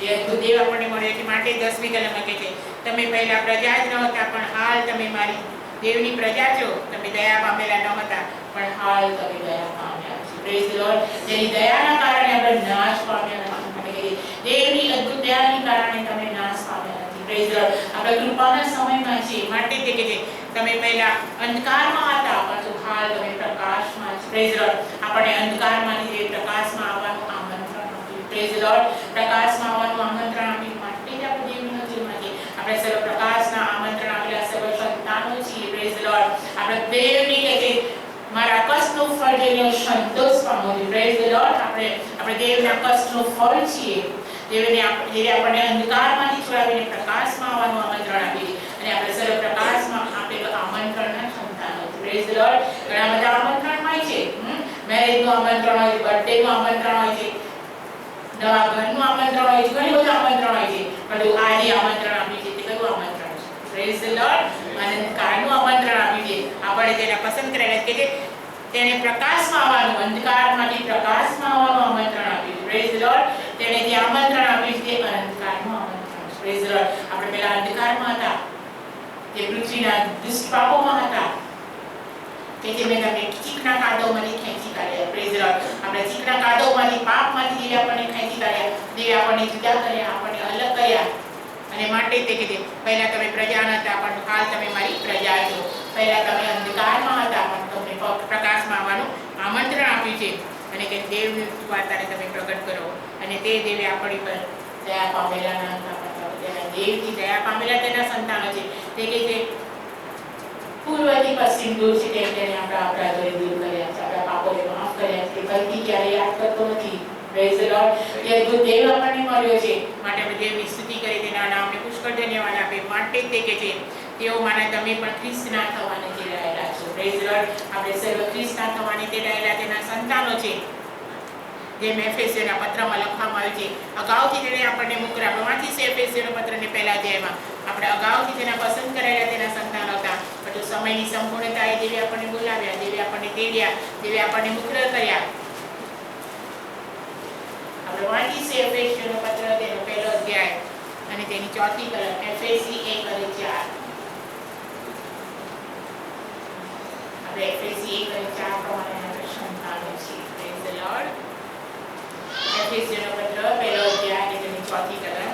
એ અદ્ભુત દેવ આપણને મળ્યો છે. માટે 10મી કલમમાં કહે છે, તમે પહેલા પ્રજા જ નહોતા પણ હાલ તમે મારી દેવની પ્રજા છો. તમે દયા પામેલા ન હતા પણ હાલ તમે દયા પામ્યા છો. Praise the lord. તેની દયાના કારણે આપણે નાશ પામ્યા નથી. દેવની અદ્ભુત દયાની કારણે તમે નાશ પામ્યા નથી. Praise the Lord. આપણે કૃપાના સમયમાં છીએ. માટે તે કહે છે, તમે પહેલા અંધકારમાં હતા પરંતુ હાલ તમે પ્રકાશમાં છો. Praise the Lord. આપણે અંધકારમાંથી પ્રકાશમાં આવવાનું આમંત્રણ આપ્યું. Praise the lord. પ્રકાશમાં આવવાનું આમંત્રણ આપ્યું માટે જ આપણે દેવની નજરમાં છીએ. આપણે સર્વ પ્રકાશના આમંત્રણ આપેલા સર્વ સંતાનો છીએ. Praise the Lord. આપણે દેવની કહે છે, મારા કષ્ટનું ફળ જોઈને સંતોષ પામો. Praise the Lord. આપણે દેવના કષ્ટનું ફળ છીએ. દેવને આપણને અંધકારમાંથી છોડાવીને પ્રકાશમાં આવવાનું આમંત્રણ આપી અને આપણે સર્વ પ્રકાશમાં આપેલું આમંત્રણના સંતાનો. Praise the lord. ઘણા બધા આમંત્રણ હોય છે. મેરેજનું આમંત્રણ હોય છે, બર્થડેનું આમંત્રણ હોય છે, નવા ઘરનું આમંત્રણ હોય છે, ઘણી બધા આમંત્રણ હોય છે. પણ આજે આમંત્રણ આપ્યું છે તે કયું આમંત્રણ છે? Praise the lord. અંધકારનું આમંત્રણ આપ્યું છે. આપણે તેના પસંદ કરેલા કે તેને પ્રકાશમાં આવવાનું, અંધકારમાંથી પ્રકાશમાં આવવાનું આમંત્રણ આપ્યું છે. Praise the lord. તેને જે આમંત્રણ આપ્યું છે તે અંધકારનું આમંત્રણ છે. Praise the Lord. આપણે પહેલા અંધકારમાં હતા, તે પૃથ્વીના દુષ્ટ પાપોમાં હતા, કે જેને તમે ચીકણા કાદવમાંથી ખેંચી કાઢ્યા. Praise the Lord. આપણે ચીકણા કાદવમાંથી, પાપમાંથી જે આપણને ખેંચી કાઢ્યા, જે આપણને જુદા કર્યા, આપણને અલગ કર્યા. અને માટે તે કીધે, પહેલા તમે પ્રજા નહોતા પણ હાલ તમે મારી પ્રજા છો. પહેલા તમે અંધકારમાં હતા પણ તમને પ્રકાશમાં આવવાનું આમંત્રણ આપ્યું છે. અને કે દેવની વાર્તાને તમે પ્રગટ કરો. અને તે દેવે આપણી પર દયા પામેલા ના હતા, તેના દેવથી દયા પામેલા તેના સંતાનો છે. તે કે છે, પૂર્વથી પશ્ચિમ દૂર છે તેમ તેને આપણા અપરાધોને દૂર કર્યા છે, આપણા પાપોને માફ કર્યા છે. ગલતી ક્યારે યાદ કરતો નથી. Praise the lord. એ અદ્ભુત દેવ આપણને મળ્યો છે માટે આપણે દેવની સ્તુતિ કરી તેના નામને પુષ્કળ ધન્યવાદ આપે. માટે તે કે છે તેઓ માને તમે પણ ખ્રિસ્તના થવાને તેડાયેલા છો. Praise the Lord. આપણે સર્વ ખ્રિસ્તના થવાને તેડાયેલા તેના સંતાનો છે. જેમ એફેસીઓના પત્રમાં લખવામાં આવ્યું છે, અગાઉથી તેણે આપણને મોકલ્યા. આપણે વાંચી છે એફેસીઓના પત્રને પહેલા અધ્યાયમાં. આપણે અગાઉથી તેના પસંદ કરાયેલા તેના સંતાન હતા, પરંતુ સમયની સંપૂર્ણતાએ દેવે આપણને બોલાવ્યા, દેવે આપણને તેડ્યા, દેવે આપણને મોકલ્યા કર્યા. આપણે વાંચી છે એફેસીઓનો પત્ર તેનો પહેલો અધ્યાય અને તેની ચોથી કલમ. એફએસી 1 અને 4. આપણે એફએસી 1 અને 4 પ્રમાણે સંતાનો છીએ. Praise the lord. એફએસીઓનો પત્ર પહેલો અધ્યાય અને તેની ચોથી કલમ.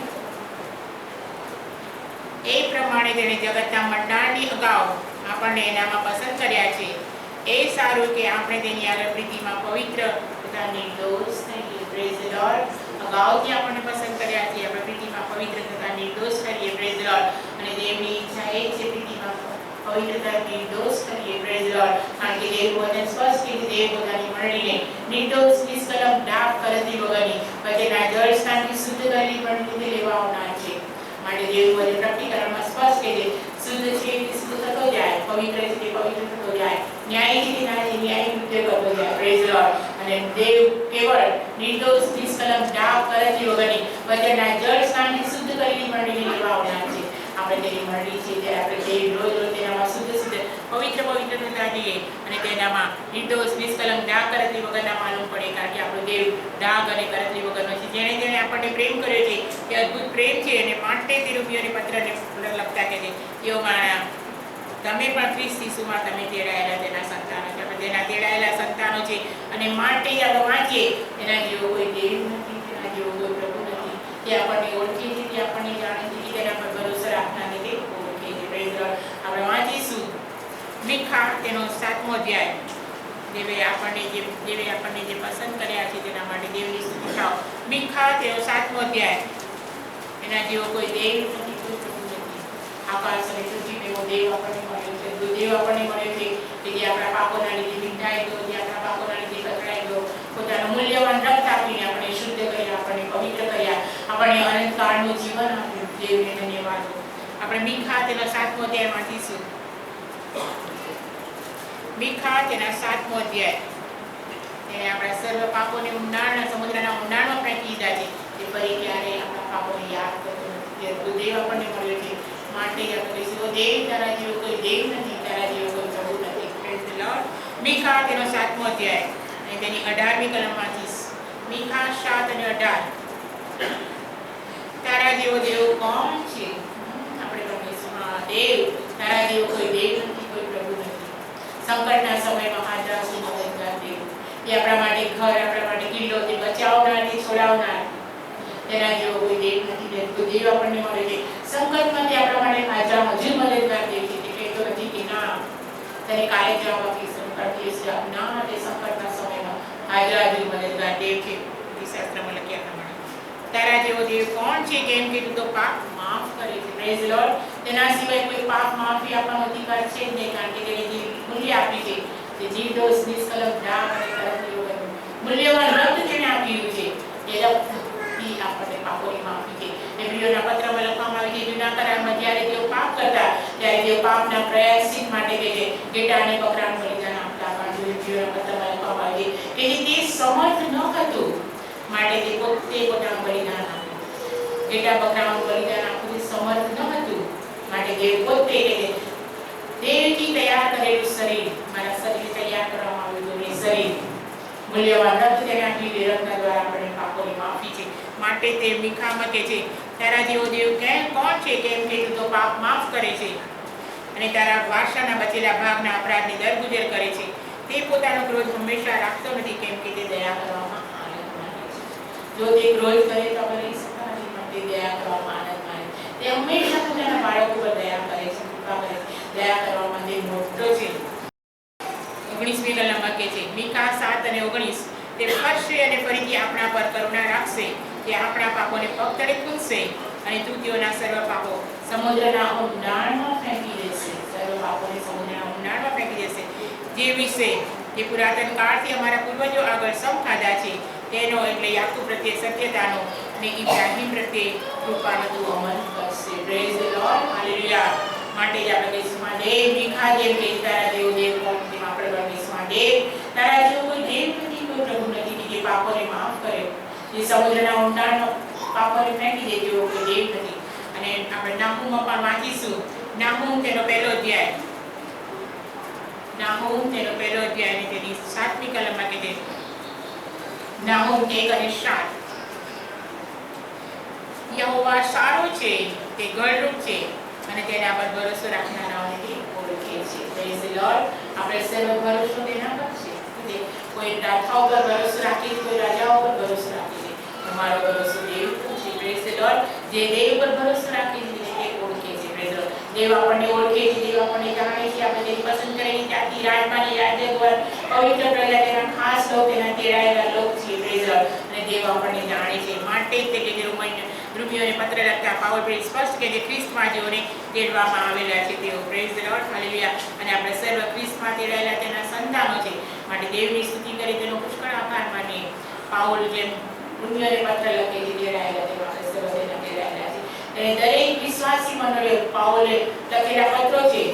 એ પ્રમાણે તેણે જગતના મંડાણની અગાઉ આપણને એનામાં પસંદ કર્યા છે. એ સારું કે આપણે તેની આગળ પ્રીતિમાં પવિત્ર તથા નિર્દોષ થઈએ. Praise the lord. અગાઉથી આપણને પસંદ કર્યા છે, આપણે પ્રીતિમાં પવિત્ર તથા નિર્દોષ કરીએ. Praise the Lord. અને દેવની ઈચ્છા એ છે પ્રીતિમાં પવિત્ર તથા નિર્દોષ કરીએ. Praise the lord. કારણ કે દેવ વચન સ્પષ્ટ કે દેવ પોતાની મંડળીને નિર્દોષ, નિષ્કલંક, ડાઘ, કરતી વગરની વચ્ચેના જળ સ્થાનથી શુદ્ધ કરી મંડળીને લેવા આવનાર છે. માટે દેવ વચન પ્રકટીકરણમાં સ્પષ્ટ કે શુદ્ધ છે તે શુદ્ધ થતો જાય, પવિત્ર છે તે પવિત્ર થતો જાય, ન્યાયી છે તે ન્યાયી કૃત્ય કરતો જાય. Praise the Lord. અને દેવ કેવળ નિર્દોષ, નિષ્કલંક, ડાઘ, કરતી વગરની વચ્ચેના જળ સ્થાનથી શુદ્ધ કરી મંડળીને લેવા આવનાર છે. આપણે તેની મંડળી છે ત્યારે આપણે દેવ રોજ રોજ તેનામાં શુદ્ધ પવિત્ર થતા જઈએ અને તેનામાં નિર્દોષ, નિષ્કલંક, ડાઘ, કરતી વગરના માલુમ પડે. કારણ કે આપણો દેવ ડાઘ અને કરતી વગરનો છે. જેણે આપણને પ્રેમ કર્યો છે તે અદ્ભુત પ્રેમ છે. અને માટે તે રૂપિયોની પત્રને લખતા કે છે તેઓ મારા તમે પણ ખ્રિસ્ત ઈસુમાં તમે તેડાયેલા તેના સંતાનો છે. આપણે તેના તેડાયેલા સંતાનો છે. અને માટે આપણે વાંચીએ એના જેવો કોઈ દેવ નથી, તેના જેવો કોઈ પ્રભુ નથી. તે આપણને ઓળખે છે, તે આપણને જાણે છે, તેના પર ભરોસો રાખનારને તે ઓળખે છે. Praise the Lord. આપણે વાંચીશું મીખા તેનો 7મો અધ્યાય. દેવે આપણને જે પસંદ કર્યા છે તેના માટે દેવની સ્તુતિ થાઓ. મીખા તેનો 7મો અધ્યાય. એના જેવો કોઈ દેવ નથી, કોઈ પ્રભુ નથી. આકાશ અને પૃથ્વી એવો દેવ આપણને મળ્યો છે. દેવ આપણને મળ્યો છે કે જે આપણા પાપોના લીધે વિંધાઈ ગયો, જે આપણા પાપોના લીધે કચડાઈ ગયો, પોતાનું મૂલ્યવાન રક્ત આપીને આપણે શુદ્ધ કર્યા, આપણને પવિત્ર કર્યા, આપણને અનંતકાળનું જીવન આપ્યું. દેવને ધન્યવાદ. આપણે મીખા તેનો 7મો અધ્યાય વાંચીશું. મીખા તેના 7મો અધ્યાય. તેને આપણા સર્વ પાપોને ઊંડાણના સમુદ્રના ઊંડાણમાં ફેંકી દીધા છે. તે ફરી ક્યારે આપણા પાપોને યાદ કરતો નથી. તે દેવ આપણને મળ્યો છે. માટે આપણે કહીશું દેવ તારા જેવો કોઈ દેવ નથી, તારા જેવો કોઈ પ્રભુ નથી. Praise the lord. મીખા તેનો 7મો અધ્યાય અને તેની 18મી કલમ વાંચીશ. મીખા 7 અને 18. તારા જેવો દેવ કોણ છે? આપણે કહીશું દેવ તારા જેવો કોઈ દેવ નથી, કોઈ પ્રભુ નથી. સંકટના સમયમાં હાજર છે મદદગાર દેવ. એ આપણા માટે ઘર, આપણા માટે કિલ્લો, તે બચાવનાર, તે છોડાવનાર. તેના જેવો કોઈ દેવ નથી. કોઈ દેવ આપણને મળે છે સંકટમાં, તે આપણા માટે હાજર હજુ મદદગાર દેવ છે. તે કહેતો નથી કે ના તને કાલે જવાબ આપીશ, ના, તે સંકટના સમયમાં હાજર મદદગાર દેવ છે. શાસ્ત્રમાં લખ્યા પ્રમાણે તારા જેવો દેવ કોણ છે? કેમ કે તું તો પાપ માફ કરે છે. Praise the lord. તેના સિવાય કોઈ પાપ માફી આપવાનો અધિકાર છે જ નહીં. કારણ કે તેને જે મૂલ્ય આપ્યું છે તે નિર્દોષ, નિષ્કલંક, ડાઘ અને કરતી વગરનું મૂલ્યવાન રક્ત તેને આપ્યું છે. એ રક્તથી આપણને પાપોની માફી છે. એબ્રીઓના પત્રમાં લખવામાં આવે છે જૂના કરારમાં જ્યારે તેઓ પાપ કરતા ત્યારે તેઓ પાપના પ્રાયશ્ચિત માટે કે છે ઘેટા અને બકરાનું બલિદાન આપતા. પણ એબ્રીઓના પત્રમાં લખવામાં આવે છે કે તે સમર્થ ન હતું માટે તે પોતાનું બલિદાન આપ્યું. ઘેટા બકરાનું બલિદાન આપવું તે સમર્થ ન હતું માટે દેવ પોતે કે દેવથી તૈયાર કરેલું શરીર, મારા શરીર તૈયાર કરવામાં આવ્યું હતું. શરીર મૂલ્યવાન રક્ત તેને આપી, રક્તના દ્વારા આપણે પાપોની માફી છે. માટે તે મીખામાં કે છે તારા જેવો દેવ કોણ છે? કેમ કે તું તો પાપ માફ કરે છે અને તારા વારસાના બચેલા ભાગના અપરાધની દરગુજર કરે છે. તે પોતાનો ક્રોધ હંમેશા રાખતો નથી, કેમ કે તે દયા કરવામાં આનંદ માને છે. જો તે ક્રોધ કરે તો આપણે રહી શકતા નથી, પણ તે દયા કરવામાં આનંદ માને. તે હંમેશા પોતાના બાળકો પર દયા કરે છે, કૃપા કરે છે. દયા કરવામાં તે મોટો છે. 19મી કલમમાં કહે છે મીખા 7 અને 19. તે ફરશે અને ફરીથી આપણા પર કરુણા રાખશે. તે આપણા પાપોને પગ તળે પૂછશે અને તૃતીયોના સર્વ પાપો સમુદ્રના ઊંડાણમાં ફેંકી દેશે. સર્વ પાપોને સમુદ્રના ઊંડાણમાં ફેંકી દેશે. જે વિશે તે પુરાતન કાળથી અમારા પૂર્વજો આગળ સમ ખાધા છે તેનો એટલે યાકૂબ પ્રત્યે સત્યતાનો અને ઇબ્રાહિમ પ્રત્યે કૃપાનો તું અમલ કરશે. Praise the lord, hallelujah. માટે જ આપણે કહીશું દેવ ભીખા જેમ કે તારા જેવો દેવ કોણ, તેમ આપણે કહીશું દેવ તારા જેવો કોઈ દેવ નથી, કોઈ પ્રભુ નથી કે જે પાપોને માફ કરે, જે સમુદ્રના ઊંડાણમાં પાપોને ફેંકી દે તેવો કોઈ દેવ નથી. અને આપણે નાહૂમમાં પણ વાંચીશું, નાહૂમ તેનો પહેલો અધ્યાય, નાહૂમ તેનો પહેલો અધ્યાય અને તેની 7મી કલમમાં કે છે નાહૂમ 1 અને 7. યહોવા સારો છે, તે ગળરૂપ છે અને તેના પર ભરોસો રાખનારાઓને તે ઓળખે છે. Praise the Lord. આપણે સર્વ ભરોસો તેના પર છે. કોઈ રાજાઓ પર ભરોસો રાખે છે, કોઈ રાજાઓ પર ભરોસો રાખે છે. તમારો ભરોસો દેવ પર છે. Praise the lord. જે દેવ પર ભરોસો રાખે છે તે ઓળખે છે. Praise the lord. દેવ આપણને ઓળખે છે, દેવ આપણને જાણે છે. આપણે તેની પસંદ કરેલી જાતિ, રાજમાની, રાજ્યગર, પવિત્ર પ્રજા, તેના ખાસ લોક, તેના તેડાયેલા લોક છે. Praise the Lord. અને દેવ આપણને જાણે છે. માટે જ તે કે રોમીયોને પત્ર લખતા પાઉલ સ્પષ્ટ કે જે ખ્રિસ્તમાં જેઓને તેડવામાં આવેલા છે તેઓ. Praise the lord, hallelujah. અને આપણે સર્વ ખ્રિસ્તમાં તેડાયેલા તેના સંતાનો છે. માટે દેવની સ્તુતિ કરી તેનો પુષ્કળ આભાર માનીએ. પાઉલ જેમ રોમીયોને પત્ર લખે છે તેડાયેલા, તેમાં આપણે સર્વ તેના તેડાયેલા છે. અને દરેક વિશ્વાસી મંડળીઓ પાઉલે લખેલા પત્રો છે.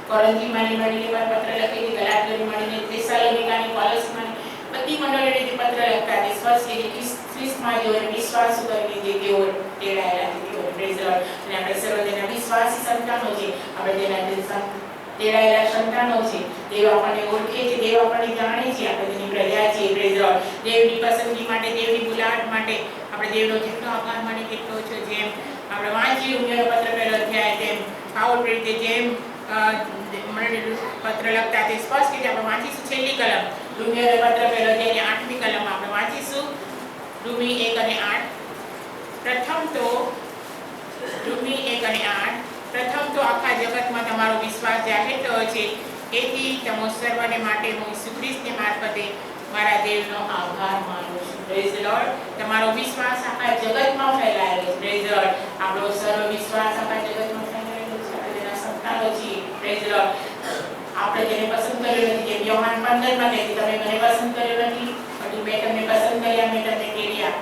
કોરિન્થીમાંની મંડળીને પત્ર લખે છે, ગલાતીઓની મંડળીને, થેસાલોનિકાની, કોલોસની બધી મંડળીઓને જે પત્ર લખતા તે સ્પષ્ટ કે ખ્રિસ્તમાં જેઓને વિશ્વાસ કરીને જે તેઓ તેડાયેલા છે તેઓ. Praise the Lord. અને આપણે સર્વ તેના વિશ્વાસી સંતાનો છે. આપણે તેના તેડાયેલા સંતાનો છે. દેવ આપણને ઓળખે છે, દેવ આપણને જાણે છે. આપણે તેની પ્રજા છીએ. Praise the lord. દેવની પસંદગી માટે, દેવની બોલાવટ માટે આપણે દેવનો જેટલો આભાર માનીએ તેટલો છે. જેમ આપણે વાંચી રોમીયોનો પત્ર પહેલો અધ્યાય, તેમ પાઉલ પ્રેરિતે જેમ પત્ર લખતા તે સ્પષ્ટ કે આપણે વાંચીશું છેલ્લી કલમ રોમીયોનો પત્ર પહેલો અધ્યાય 8મી કલમમાં આપણે વાંચીશું રોમી 1 અને 8. પ્રથમ તો આખા જગતમાં તમારો વિશ્વાસ જાહેર થયો છે, એથી તમો સર્વને માટે હું ઈસુ ખ્રિસ્તને મારફતે મારા દેવનો આભાર માનું છું. Praise the lord. તમારો વિશ્વાસ આખા જગતમાં ફેલાયેલો છે. Praise the lord. આપણો સર્વ વિશ્વાસ આખા જગતમાં ફેલાયેલો છે. આપણે તેના સંતાનો છીએ. Praise the Lord. આપણે તેને પસંદ કર્યો નથી. જેમ યોહાન 15માં કહે છે, તમે મને પસંદ કર્યો નથી, પરંતુ મેં તમને પસંદ કર્યા, મેં તમને તેડ્યા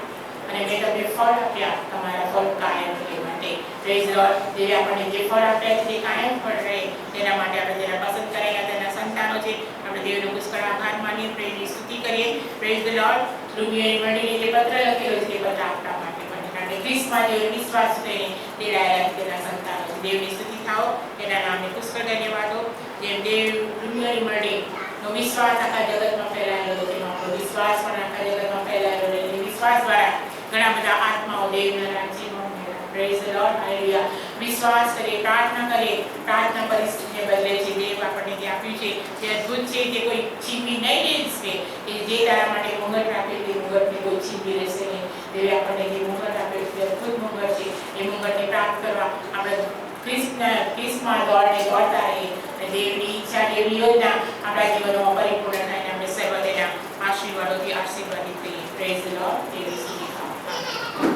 અને મેં તમને ફળ આપ્યા, તમારા ફળ કાયમ રહે માટે. Praise the lord. દેવે આપણને જે ફળ આપ્યા છે તે કાયમ ફળ રહે તેના માટે આપણે તેના પસંદ કરેલા તેના સંતાનો છે. આપણે દેવનો પુષ્કળ આભાર માનીએ, પ્રેમની સ્તુતિ કરીએ. Praise the Lord. રોમીયોની મંડળીને જે પત્ર લખેલો છે તે પત્ર આપણા માટે માટે ખ્રિસ્તમાં જે વિશ્વાસ થઈને તેડાયેલા તેના સંતાનો છે. દેવની સ્તુતિ થાઓ, તેના નામને પુષ્કળ ધન્યવાદો. જેમ દેવ રોમીયોની મંડળીનો વિશ્વાસ આખા જગતમાં ફેલાયેલો હતો, તેમાં આપણો વિશ્વાસ પણ આખા જગતમાં ફેલાયેલો રહે. વિશ્વાસ દ્વારા ઘણા બધા આત્માઓ દેવના રાજ્યમાં ઉમેરા. Praise the lord, hallelujah. વિશ્વાસ કરીએ, પ્રાર્થના કરીએ. પ્રાર્થના પરિસ્થિતિને બદલે છે. દેવ આપણને જે આપ્યું છે તે અદ્ભુત છે, તે કોઈ છીનવી નહીં લઈ શકે. કે જે તારા માટે મુહૂર્ત આપે તે મુહૂર્તને કોઈ છીનવી લેશે નહીં. દેવે આપણને જે મુહૂર્ત આપે તે અદ્ભુત મુહૂર્ત છે. એ મુહૂર્તને પ્રાપ્ત કરવા આપણે ખ્રિસ્તમાં દોડતા રહીએ. અને દેવની ઈચ્છા, દેવની યોજના આપણા જીવનમાં પરિપૂર્ણ થાય. આપણે સર્વ તેના આશીર્વાદોથી આશીર્વાદિત થઈએ. Praise the lord. દેવની સ્તુતિ થાઓ.